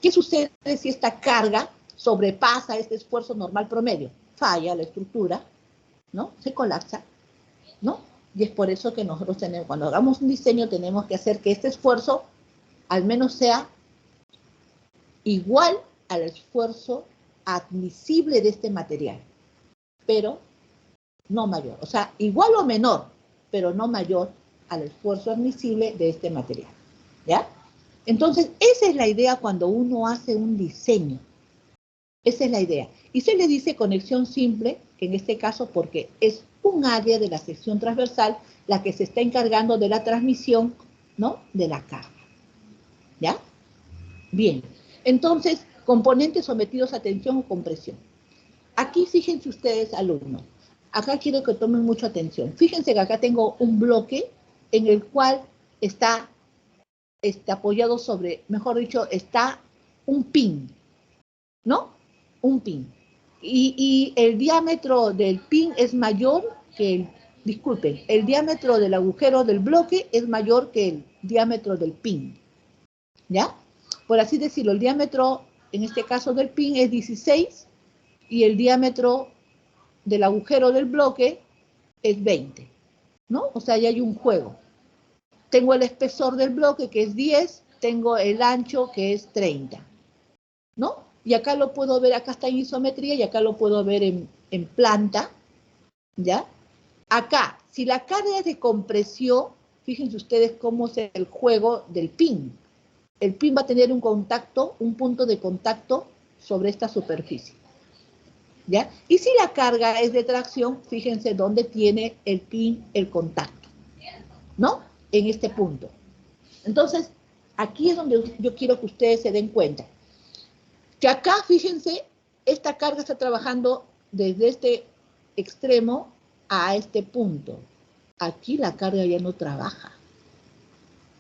¿Qué sucede si esta carga sobrepasa este esfuerzo normal promedio? Falla la estructura, ¿no? Se colapsa, ¿no? Y es por eso que nosotros tenemos, cuando hagamos un diseño, tenemos que hacer que este esfuerzo al menos sea igual al esfuerzo admisible de este material, pero no mayor. O sea, igual o menor, pero no mayor al esfuerzo admisible de este material, ¿ya? Entonces, esa es la idea cuando uno hace un diseño. Esa es la idea. Y se le dice conexión simple, en este caso porque es un área de la sección transversal la que se está encargando de la transmisión, ¿no?, de la carga. ¿Ya? Bien. Entonces, componentes sometidos a tensión o compresión. Aquí fíjense ustedes, alumnos. Acá quiero que tomen mucha atención. Fíjense que acá tengo un bloque en el cual está apoyado sobre, mejor dicho, está un pin, ¿no? Un pin. Y el diámetro del pin es mayor que el, disculpen, el diámetro del agujero del bloque es mayor que el diámetro del pin, ¿ya? Por así decirlo, el diámetro, en este caso del pin, es 16 y el diámetro del agujero del bloque es 20, ¿no? O sea, ya hay un juego. Tengo el espesor del bloque, que es 10, tengo el ancho, que es 30, ¿no? Y acá lo puedo ver, acá está en isometría, y acá lo puedo ver en planta, ¿ya? Acá, si la carga es de compresión, fíjense ustedes cómo es el juego del pin. El pin va a tener un contacto, un punto de contacto sobre esta superficie, ¿ya? Y si la carga es de tracción, fíjense dónde tiene el pin el contacto, ¿no? En este punto. Entonces, aquí es donde yo quiero que ustedes se den cuenta. Que acá, fíjense, esta carga está trabajando desde este extremo a este punto. Aquí la carga ya no trabaja.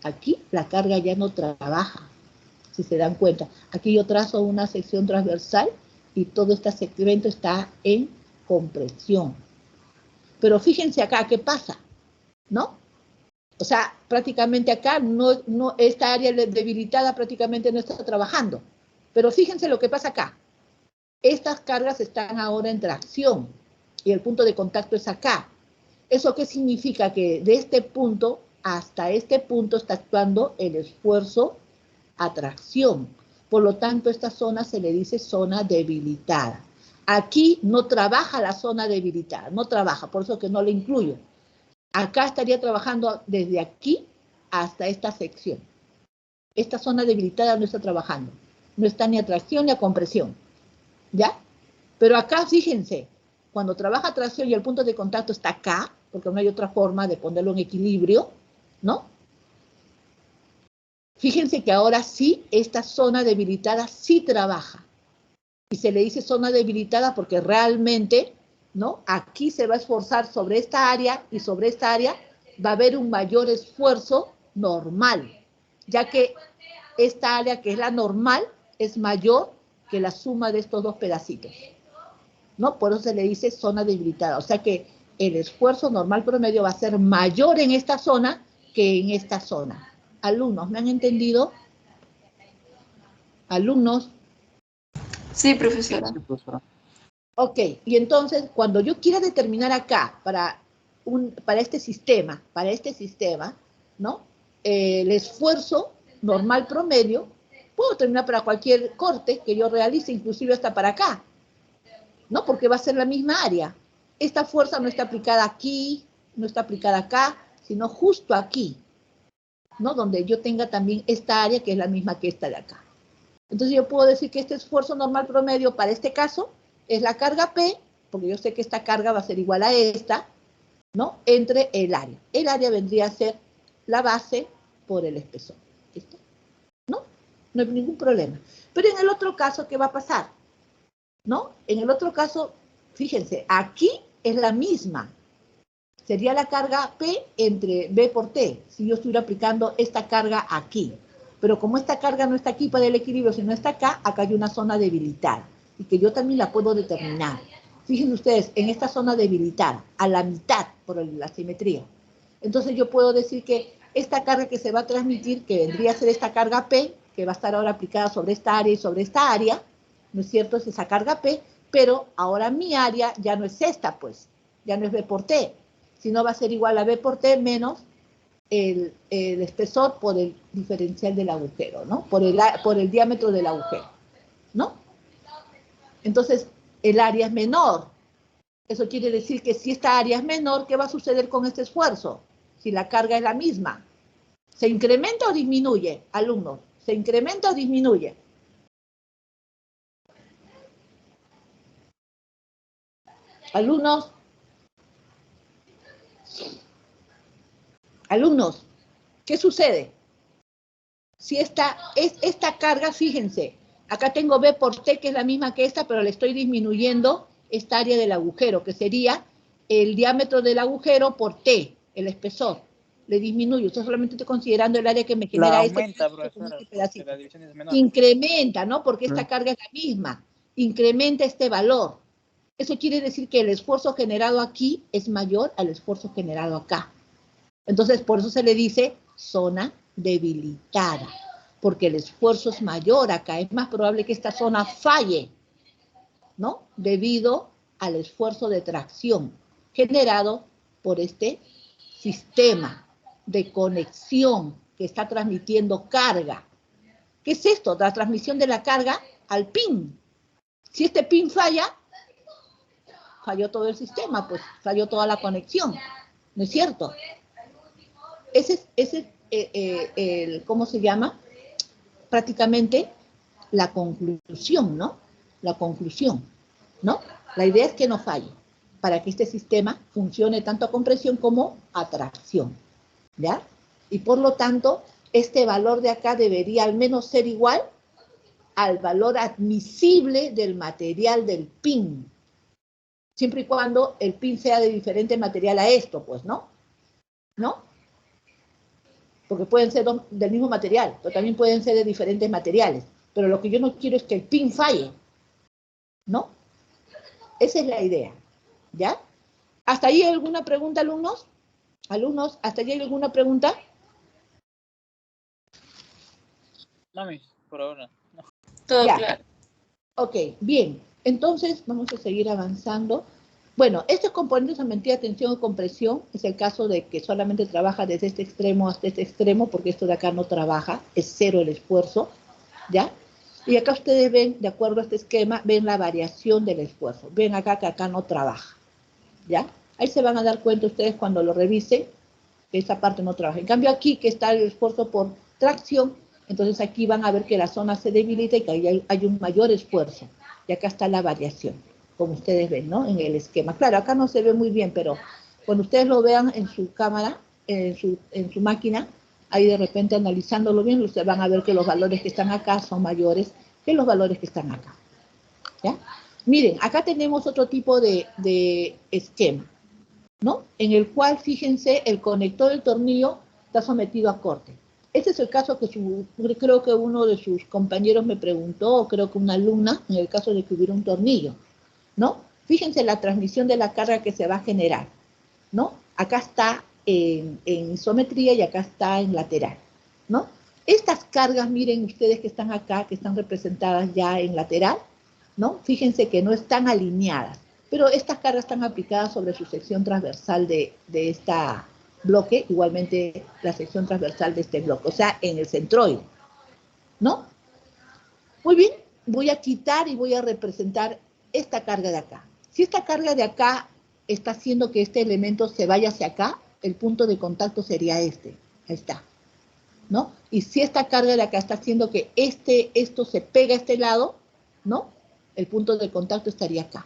Aquí la carga ya no trabaja, si se dan cuenta. Aquí yo trazo una sección transversal y todo este segmento está en compresión. Pero fíjense acá, ¿qué pasa? ¿No? O sea, prácticamente acá, esta área debilitada prácticamente no está trabajando. Pero fíjense lo que pasa acá. Estas cargas están ahora en tracción y el punto de contacto es acá. ¿Eso qué significa? Que de este punto hasta este punto está actuando el esfuerzo a tracción. Por lo tanto, esta zona se le dice zona debilitada. Aquí no trabaja la zona debilitada, no trabaja, por eso que no la incluyo. Acá estaría trabajando desde aquí hasta esta sección. Esta zona debilitada no está trabajando. No está ni a tracción ni a compresión. ¿Ya? Pero acá, fíjense, cuando trabaja tracción y el punto de contacto está acá, porque no hay otra forma de ponerlo en equilibrio, ¿no? Fíjense que ahora sí, esta zona debilitada sí trabaja. Y se le dice zona debilitada porque realmente, ¿no? Aquí se va a esforzar sobre esta área y sobre esta área va a haber un mayor esfuerzo normal, ya que esta área que es la normal es mayor que la suma de estos dos pedacitos, ¿no? Por eso se le dice zona debilitada. O sea que el esfuerzo normal promedio va a ser mayor en esta zona que en esta zona. Alumnos, ¿me han entendido? Alumnos. Sí, profesora. Sí, profesora. Ok, y entonces cuando yo quiera determinar acá para este sistema, ¿no? El esfuerzo normal promedio, puedo determinar para cualquier corte que yo realice, inclusive hasta para acá, ¿no? Porque va a ser la misma área. Esta fuerza no está aplicada aquí, no está aplicada acá, sino justo aquí, ¿no? Donde yo tenga también esta área que es la misma que esta de acá. Entonces yo puedo decir que este esfuerzo normal promedio para este caso es la carga P, porque yo sé que esta carga va a ser igual a esta, ¿no? Entre el área. El área vendría a ser la base por el espesor. ¿Listo? ¿No? No hay ningún problema. Pero en el otro caso, ¿qué va a pasar? ¿No? En el otro caso, fíjense, aquí es la misma. Sería la carga P entre B por T, si yo estuviera aplicando esta carga aquí. Pero como esta carga no está aquí para el equilibrio, sino está acá, acá hay una zona debilitada. Y que yo también la puedo determinar. Fíjense ustedes, en esta zona debilitada, a la mitad por la simetría. Entonces yo puedo decir que esta carga que se va a transmitir, que vendría a ser esta carga P, que va a estar ahora aplicada sobre esta área y sobre esta área, ¿no es cierto? Es esa carga P, pero ahora mi área ya no es esta, pues, ya no es B por T, sino va a ser igual a B por T menos el espesor por el diferencial del agujero, ¿no? Por el diámetro del agujero, ¿no? Entonces, el área es menor. Eso quiere decir que si esta área es menor, ¿qué va a suceder con este esfuerzo? Si la carga es la misma. ¿Se incrementa o disminuye, alumnos? ¿Se incrementa o disminuye? Alumnos. Alumnos, ¿qué sucede? Si esta carga, fíjense, acá tengo B por T, que es la misma que esta, pero le estoy disminuyendo esta área del agujero, que sería el diámetro del agujero por T, el espesor. Le disminuyo, yo solamente estoy considerando el área que me genera La aumenta, profesora, porque la división es menor. Incrementa, ¿no? Porque esta carga es la misma. Incrementa este valor. Eso quiere decir que el esfuerzo generado aquí es mayor al esfuerzo generado acá. Entonces, por eso se le dice zona debilitada, porque el esfuerzo es mayor acá. Es más probable que esta zona falle, ¿no? Debido al esfuerzo de tracción generado por este sistema de conexión que está transmitiendo carga. ¿Qué es esto? La transmisión de la carga al pin. Si este pin falla, falló todo el sistema, pues falló toda la conexión, ¿no es cierto? Ese es ¿cómo se llama? Prácticamente la conclusión, ¿no? La conclusión, ¿no? La idea es que no falle, para que este sistema funcione tanto a compresión como a tracción, ¿ya? Y por lo tanto, este valor de acá debería al menos ser igual al valor admisible del material del pin, siempre y cuando el pin sea de diferente material a esto, pues, ¿no? ¿No? Porque pueden ser del mismo material, pero también pueden ser de diferentes materiales. Pero lo que yo no quiero es que el pin falle, ¿no? Esa es la idea, ¿ya? ¿Hasta ahí hay alguna pregunta, alumnos? Alumnos, ¿hasta ahí hay alguna pregunta? No, mis, por ahora. No. Todo Ya. claro. Ok, bien. Entonces, vamos a seguir avanzando. Bueno, estos componentes de tensión y compresión es el caso de que solamente trabaja desde este extremo hasta este extremo, porque esto de acá no trabaja, es cero el esfuerzo, ¿ya? Y acá ustedes ven, de acuerdo a este esquema, ven la variación del esfuerzo. Ven acá que acá no trabaja, ¿ya? Ahí se van a dar cuenta ustedes cuando lo revisen, que esa parte no trabaja. En cambio aquí, que está el esfuerzo por tracción, entonces aquí van a ver que la zona se debilita y que ahí hay un mayor esfuerzo. Y acá está la variación, como ustedes ven, ¿no? En el esquema. Claro, acá no se ve muy bien, pero cuando ustedes lo vean en su cámara, en su máquina, ahí de repente analizándolo bien, ustedes van a ver que los valores que están acá son mayores que los valores que están acá. ¿Ya? Miren, acá tenemos otro tipo de esquema, ¿no? En el cual, fíjense, el conector del tornillo está sometido a corte. Este es el caso que creo que uno de sus compañeros me preguntó, o creo que una alumna, en el caso de que hubiera un tornillo, ¿no? Fíjense la transmisión de la carga que se va a generar, ¿no? Acá está en isometría y acá está en lateral, ¿no? Estas cargas, miren ustedes que están acá, que están representadas ya en lateral, ¿no? Fíjense que no están alineadas, pero estas cargas están aplicadas sobre su sección transversal de esta bloque, igualmente la sección transversal de este bloque, o sea, en el centroide, ¿no? Muy bien, voy a quitar y voy a representar esta carga de acá. Si esta carga de acá está haciendo que este elemento se vaya hacia acá, el punto de contacto sería este, ahí está, ¿no? Y si esta carga de acá está haciendo que esto se pega a este lado, ¿no? El punto de contacto estaría acá.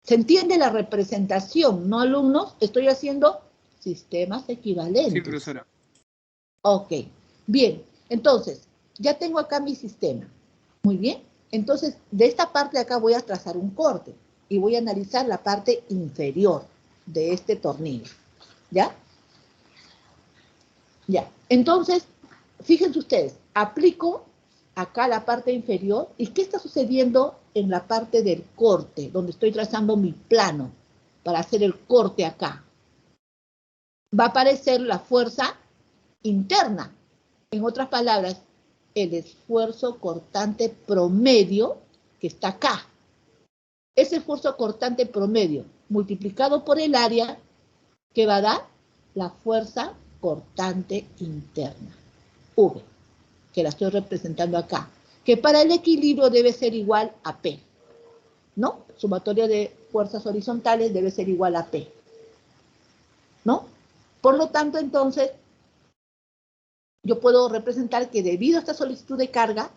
¿Se entiende la representación, no, alumnos? Estoy haciendo sistemas equivalentes. Sí, profesora. Ok, bien. Entonces, ya tengo acá mi sistema. Muy bien. Entonces, de esta parte de acá voy a trazar un corte y voy a analizar la parte inferior de este tornillo. ¿Ya? Ya. Entonces, fíjense ustedes, aplico acá la parte inferior. ¿Y qué está sucediendo en la parte del corte, donde estoy trazando mi plano para hacer el corte acá? Va a aparecer la fuerza interna. En otras palabras, el esfuerzo cortante promedio que está acá. Ese esfuerzo cortante promedio multiplicado por el área que va a dar la fuerza cortante interna, V, que la estoy representando acá, que para el equilibrio debe ser igual a P, ¿no? Sumatoria de fuerzas horizontales debe ser igual a P, ¿no? Por lo tanto, entonces, yo puedo representar que debido a esta solicitud de carga,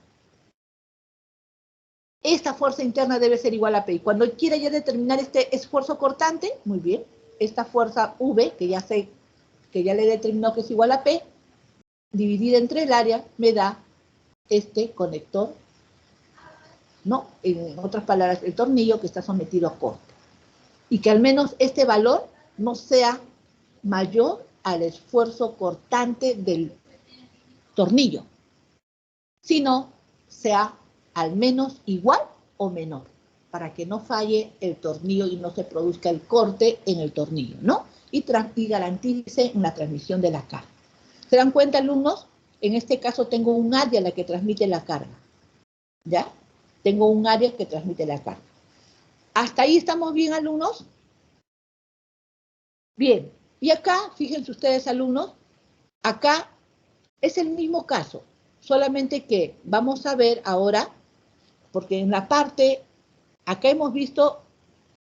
esta fuerza interna debe ser igual a P. Y cuando quiera ya determinar este esfuerzo cortante, muy bien, esta fuerza V, que ya sé, que ya le he determinado que es igual a P, dividida entre el área, me da este conector, ¿no? En otras palabras, el tornillo que está sometido a corte. Y que al menos este valor no sea mayor al esfuerzo cortante del tornillo, sino sea al menos igual o menor, para que no falle el tornillo y no se produzca el corte en el tornillo, ¿no? Y garantice la transmisión de la carga. ¿Se dan cuenta, alumnos? En este caso tengo un área a la que transmite la carga, ¿ya? Tengo un área que transmite la carga. ¿Hasta ahí estamos bien, alumnos? Bien. Y acá, fíjense ustedes, alumnos, acá es el mismo caso, solamente que vamos a ver ahora, porque en la parte, acá hemos visto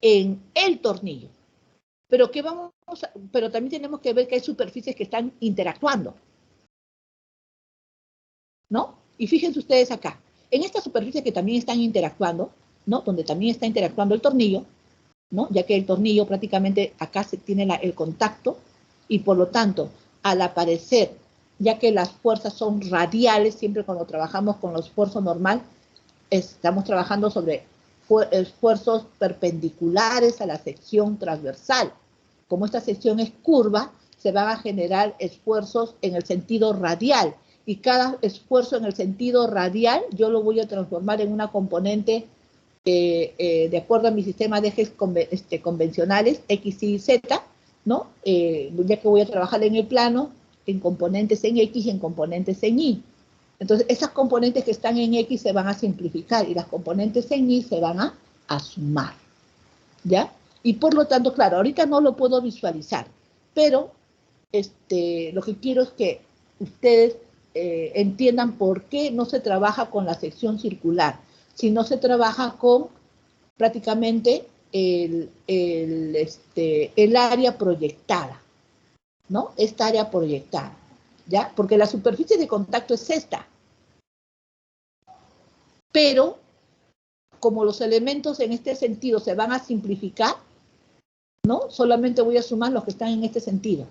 en el tornillo, pero también tenemos que ver que hay superficies que están interactuando, ¿no? Y fíjense ustedes acá, en estas superficies que también están interactuando, ¿no? Donde también está interactuando el tornillo, ¿no? Ya que el tornillo prácticamente acá se tiene el contacto y por lo tanto, al aparecer, ya que las fuerzas son radiales, siempre cuando trabajamos con los esfuerzos normal, estamos trabajando sobre esfuerzos perpendiculares a la sección transversal. Como esta sección es curva, se van a generar esfuerzos en el sentido radial. Y cada esfuerzo en el sentido radial, yo lo voy a transformar en una componente de acuerdo a mi sistema de ejes convencionales, X, Y, Z, ¿no? Ya que voy a trabajar en el plano, en componentes en X y en componentes en Y. Entonces, esas componentes que están en X se van a simplificar y las componentes en Y se van a sumar, ¿ya? Y por lo tanto, claro, ahorita no lo puedo visualizar, pero lo que quiero es que ustedes entiendan por qué no se trabaja con la sección circular, sino se trabaja con prácticamente el área proyectada, ¿no? Esta área proyectada, ¿ya? Porque la superficie de contacto es esta. Pero, como los elementos en este sentido se van a simplificar, ¿no? Solamente voy a sumar los que están en este sentido,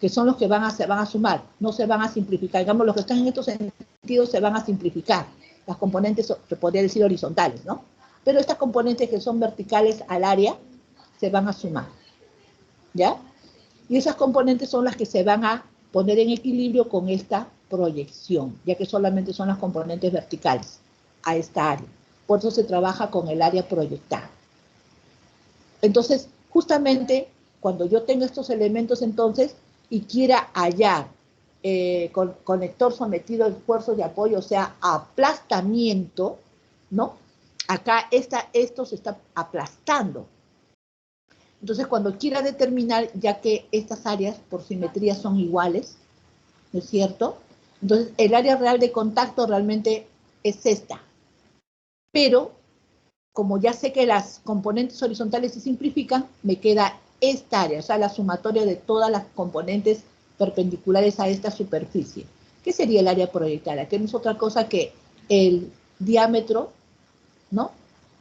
que son los que se van a sumar, no se van a simplificar. Digamos, los que están en estos sentidos se van a simplificar. Las componentes, se podría decir horizontales, ¿no? Pero estas componentes que son verticales al área se van a sumar, ¿ya? Y esas componentes son las que se van a poner en equilibrio con esta proyección, ya que solamente son las componentes verticales a esta área. Por eso se trabaja con el área proyectada. Entonces, justamente, cuando yo tengo estos elementos, entonces, y quiera hallar conector sometido a esfuerzos de apoyo, o sea, aplastamiento, ¿no? Acá esto se está aplastando. Entonces, cuando quiera determinar, ya que estas áreas por simetría son iguales, ¿no es cierto? Entonces, el área real de contacto realmente es esta. Pero, como ya sé que las componentes horizontales se simplifican, me queda esta área, o sea, la sumatoria de todas las componentes perpendiculares a esta superficie. ¿Qué sería el área proyectada? Que no es otra cosa que el diámetro, ¿no?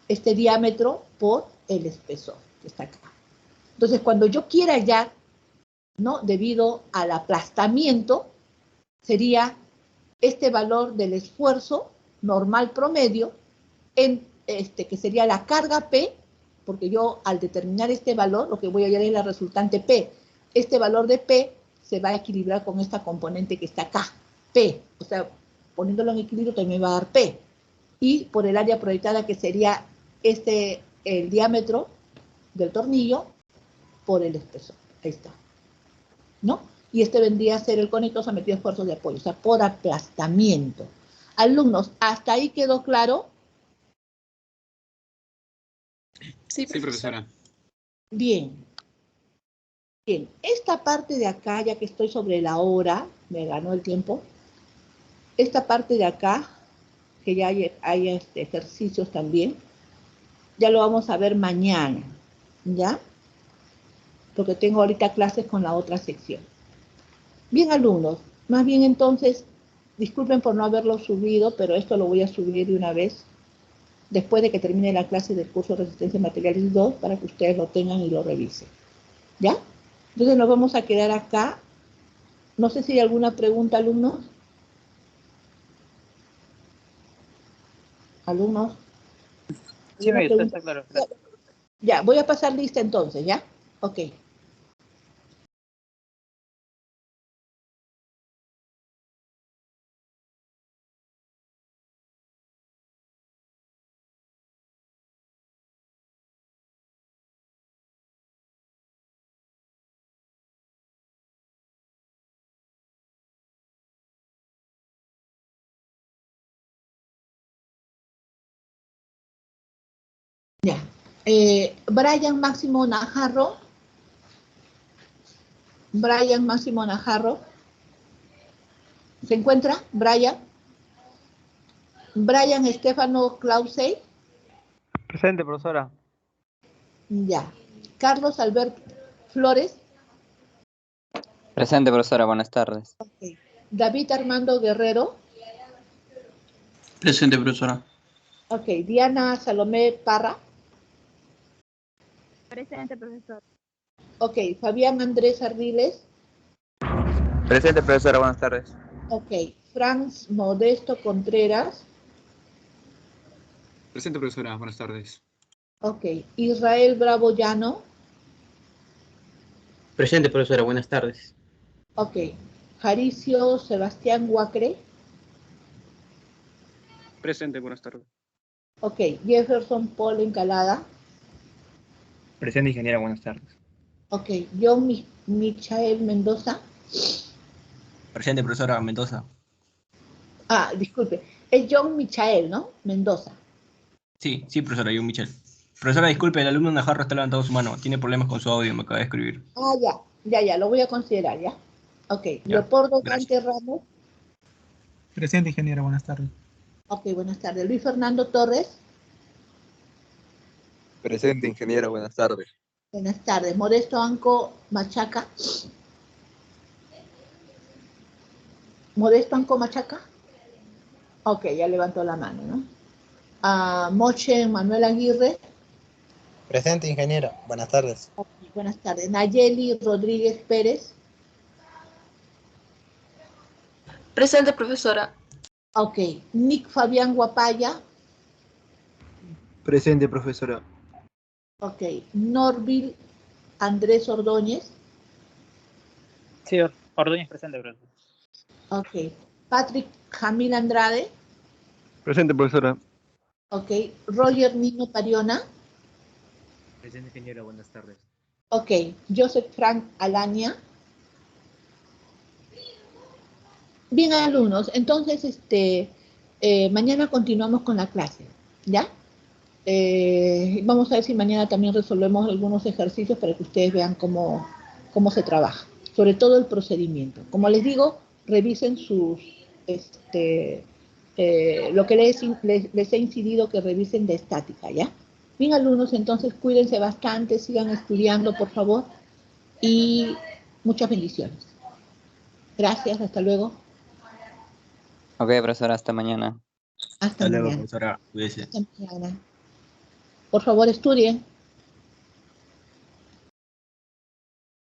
Este diámetro por el espesor, que está acá. Entonces, cuando yo quiera hallar, ¿no? Debido al aplastamiento, sería este valor del esfuerzo normal promedio, que sería la carga P, porque yo al determinar este valor, lo que voy a hallar es la resultante P. Este valor de P se va a equilibrar con esta componente que está acá, P. O sea, poniéndolo en equilibrio también me va a dar P. Y por el área proyectada, que sería el diámetro del tornillo, por el espesor. Ahí está. ¿No? y este vendría a ser el conector sometido a esfuerzos de apoyo, o sea, por aplastamiento. Alumnos, ¿hasta ahí quedó claro? Sí, profesora. Bien. Bien, esta parte de acá, ya que estoy sobre la hora, me ganó el tiempo, esta parte de acá, que ya hay ejercicios también, ya lo vamos a ver mañana, ¿ya? Porque tengo ahorita clases con la otra sección. Bien, alumnos, más bien entonces, disculpen por no haberlo subido, pero esto lo voy a subir de una vez, después de que termine la clase del curso de Resistencia a Materiales 2, para que ustedes lo tengan y lo revisen, ¿ya? Entonces nos vamos a quedar acá. No sé si hay alguna pregunta, alumnos. Alumnos. Sí, me Pregunta? está claro. Ya, voy a pasar lista entonces, ¿ya? Ok. Ya. Brian Máximo Najarro. Brian Máximo Najarro. ¿Se encuentra? Brian. Brian Estefano Clausey. Presente, profesora. Ya. Carlos Alberto Flores. Presente, profesora, buenas tardes. Okay. David Armando Guerrero. Presente, profesora. Ok. Diana Salomé Parra. Presente, profesor. Ok. Fabián Andrés Ardiles. Presente, profesora, buenas tardes. Ok. Franz Modesto Contreras. Presente, profesora. Buenas tardes. Ok. Israel Bravo Llano. Presente, profesora. Buenas tardes. Ok. Jaricio Sebastián Huacre. Presente, buenas tardes. Ok. Jefferson Paul Encalada. Presente, ingeniera, buenas tardes. Ok. John Michael Mendoza. Presente, profesora Mendoza. Ah, disculpe. Es John Michael, ¿no? Mendoza. Sí, profesora, yo, Michelle. Profesora, disculpe, el alumno Najarro está levantando su mano. Tiene problemas con su audio, me acaba de escribir. Ah, ya, lo voy a considerar, ¿ya? Ok. Ya, Leopoldo Dante gracias. Ramos. Presente, ingeniera, buenas tardes. Ok, buenas tardes. Luis Fernando Torres. Presente, ingeniera, buenas tardes. Buenas tardes. Modesto Anco Machaca. Modesto Anco Machaca. Ok, ya levantó la mano, ¿no? Moche Manuel Aguirre. Presente, ingeniera. Buenas tardes. Okay, buenas tardes. Nayeli Rodríguez Pérez. Presente, profesora. Ok. Nick Fabián Guapaya. Presente, profesora. Ok. Norville Andrés Ordóñez. Sí, Ordóñez presente, profesor. Ok. Patrick Jamil Andrade. Presente, profesora. Ok. Roger Nino Pariona. Presente, ingeniera. Buenas tardes. Ok. Joseph Frank Alania. Bien, alumnos. Entonces, mañana continuamos con la clase, ¿ya? Vamos a ver si mañana también resolvemos algunos ejercicios para que ustedes vean cómo se trabaja, sobre todo el procedimiento. Como les digo, revisen lo que les he incidido que revisen de estática, ¿ya? Bien, alumnos, entonces cuídense bastante, sigan estudiando, por favor, y muchas bendiciones. Gracias, hasta luego. Ok, profesora, hasta mañana. Hasta Hasta luego, mañana. profesora. Cuídese. Hasta mañana. Por favor, estudien.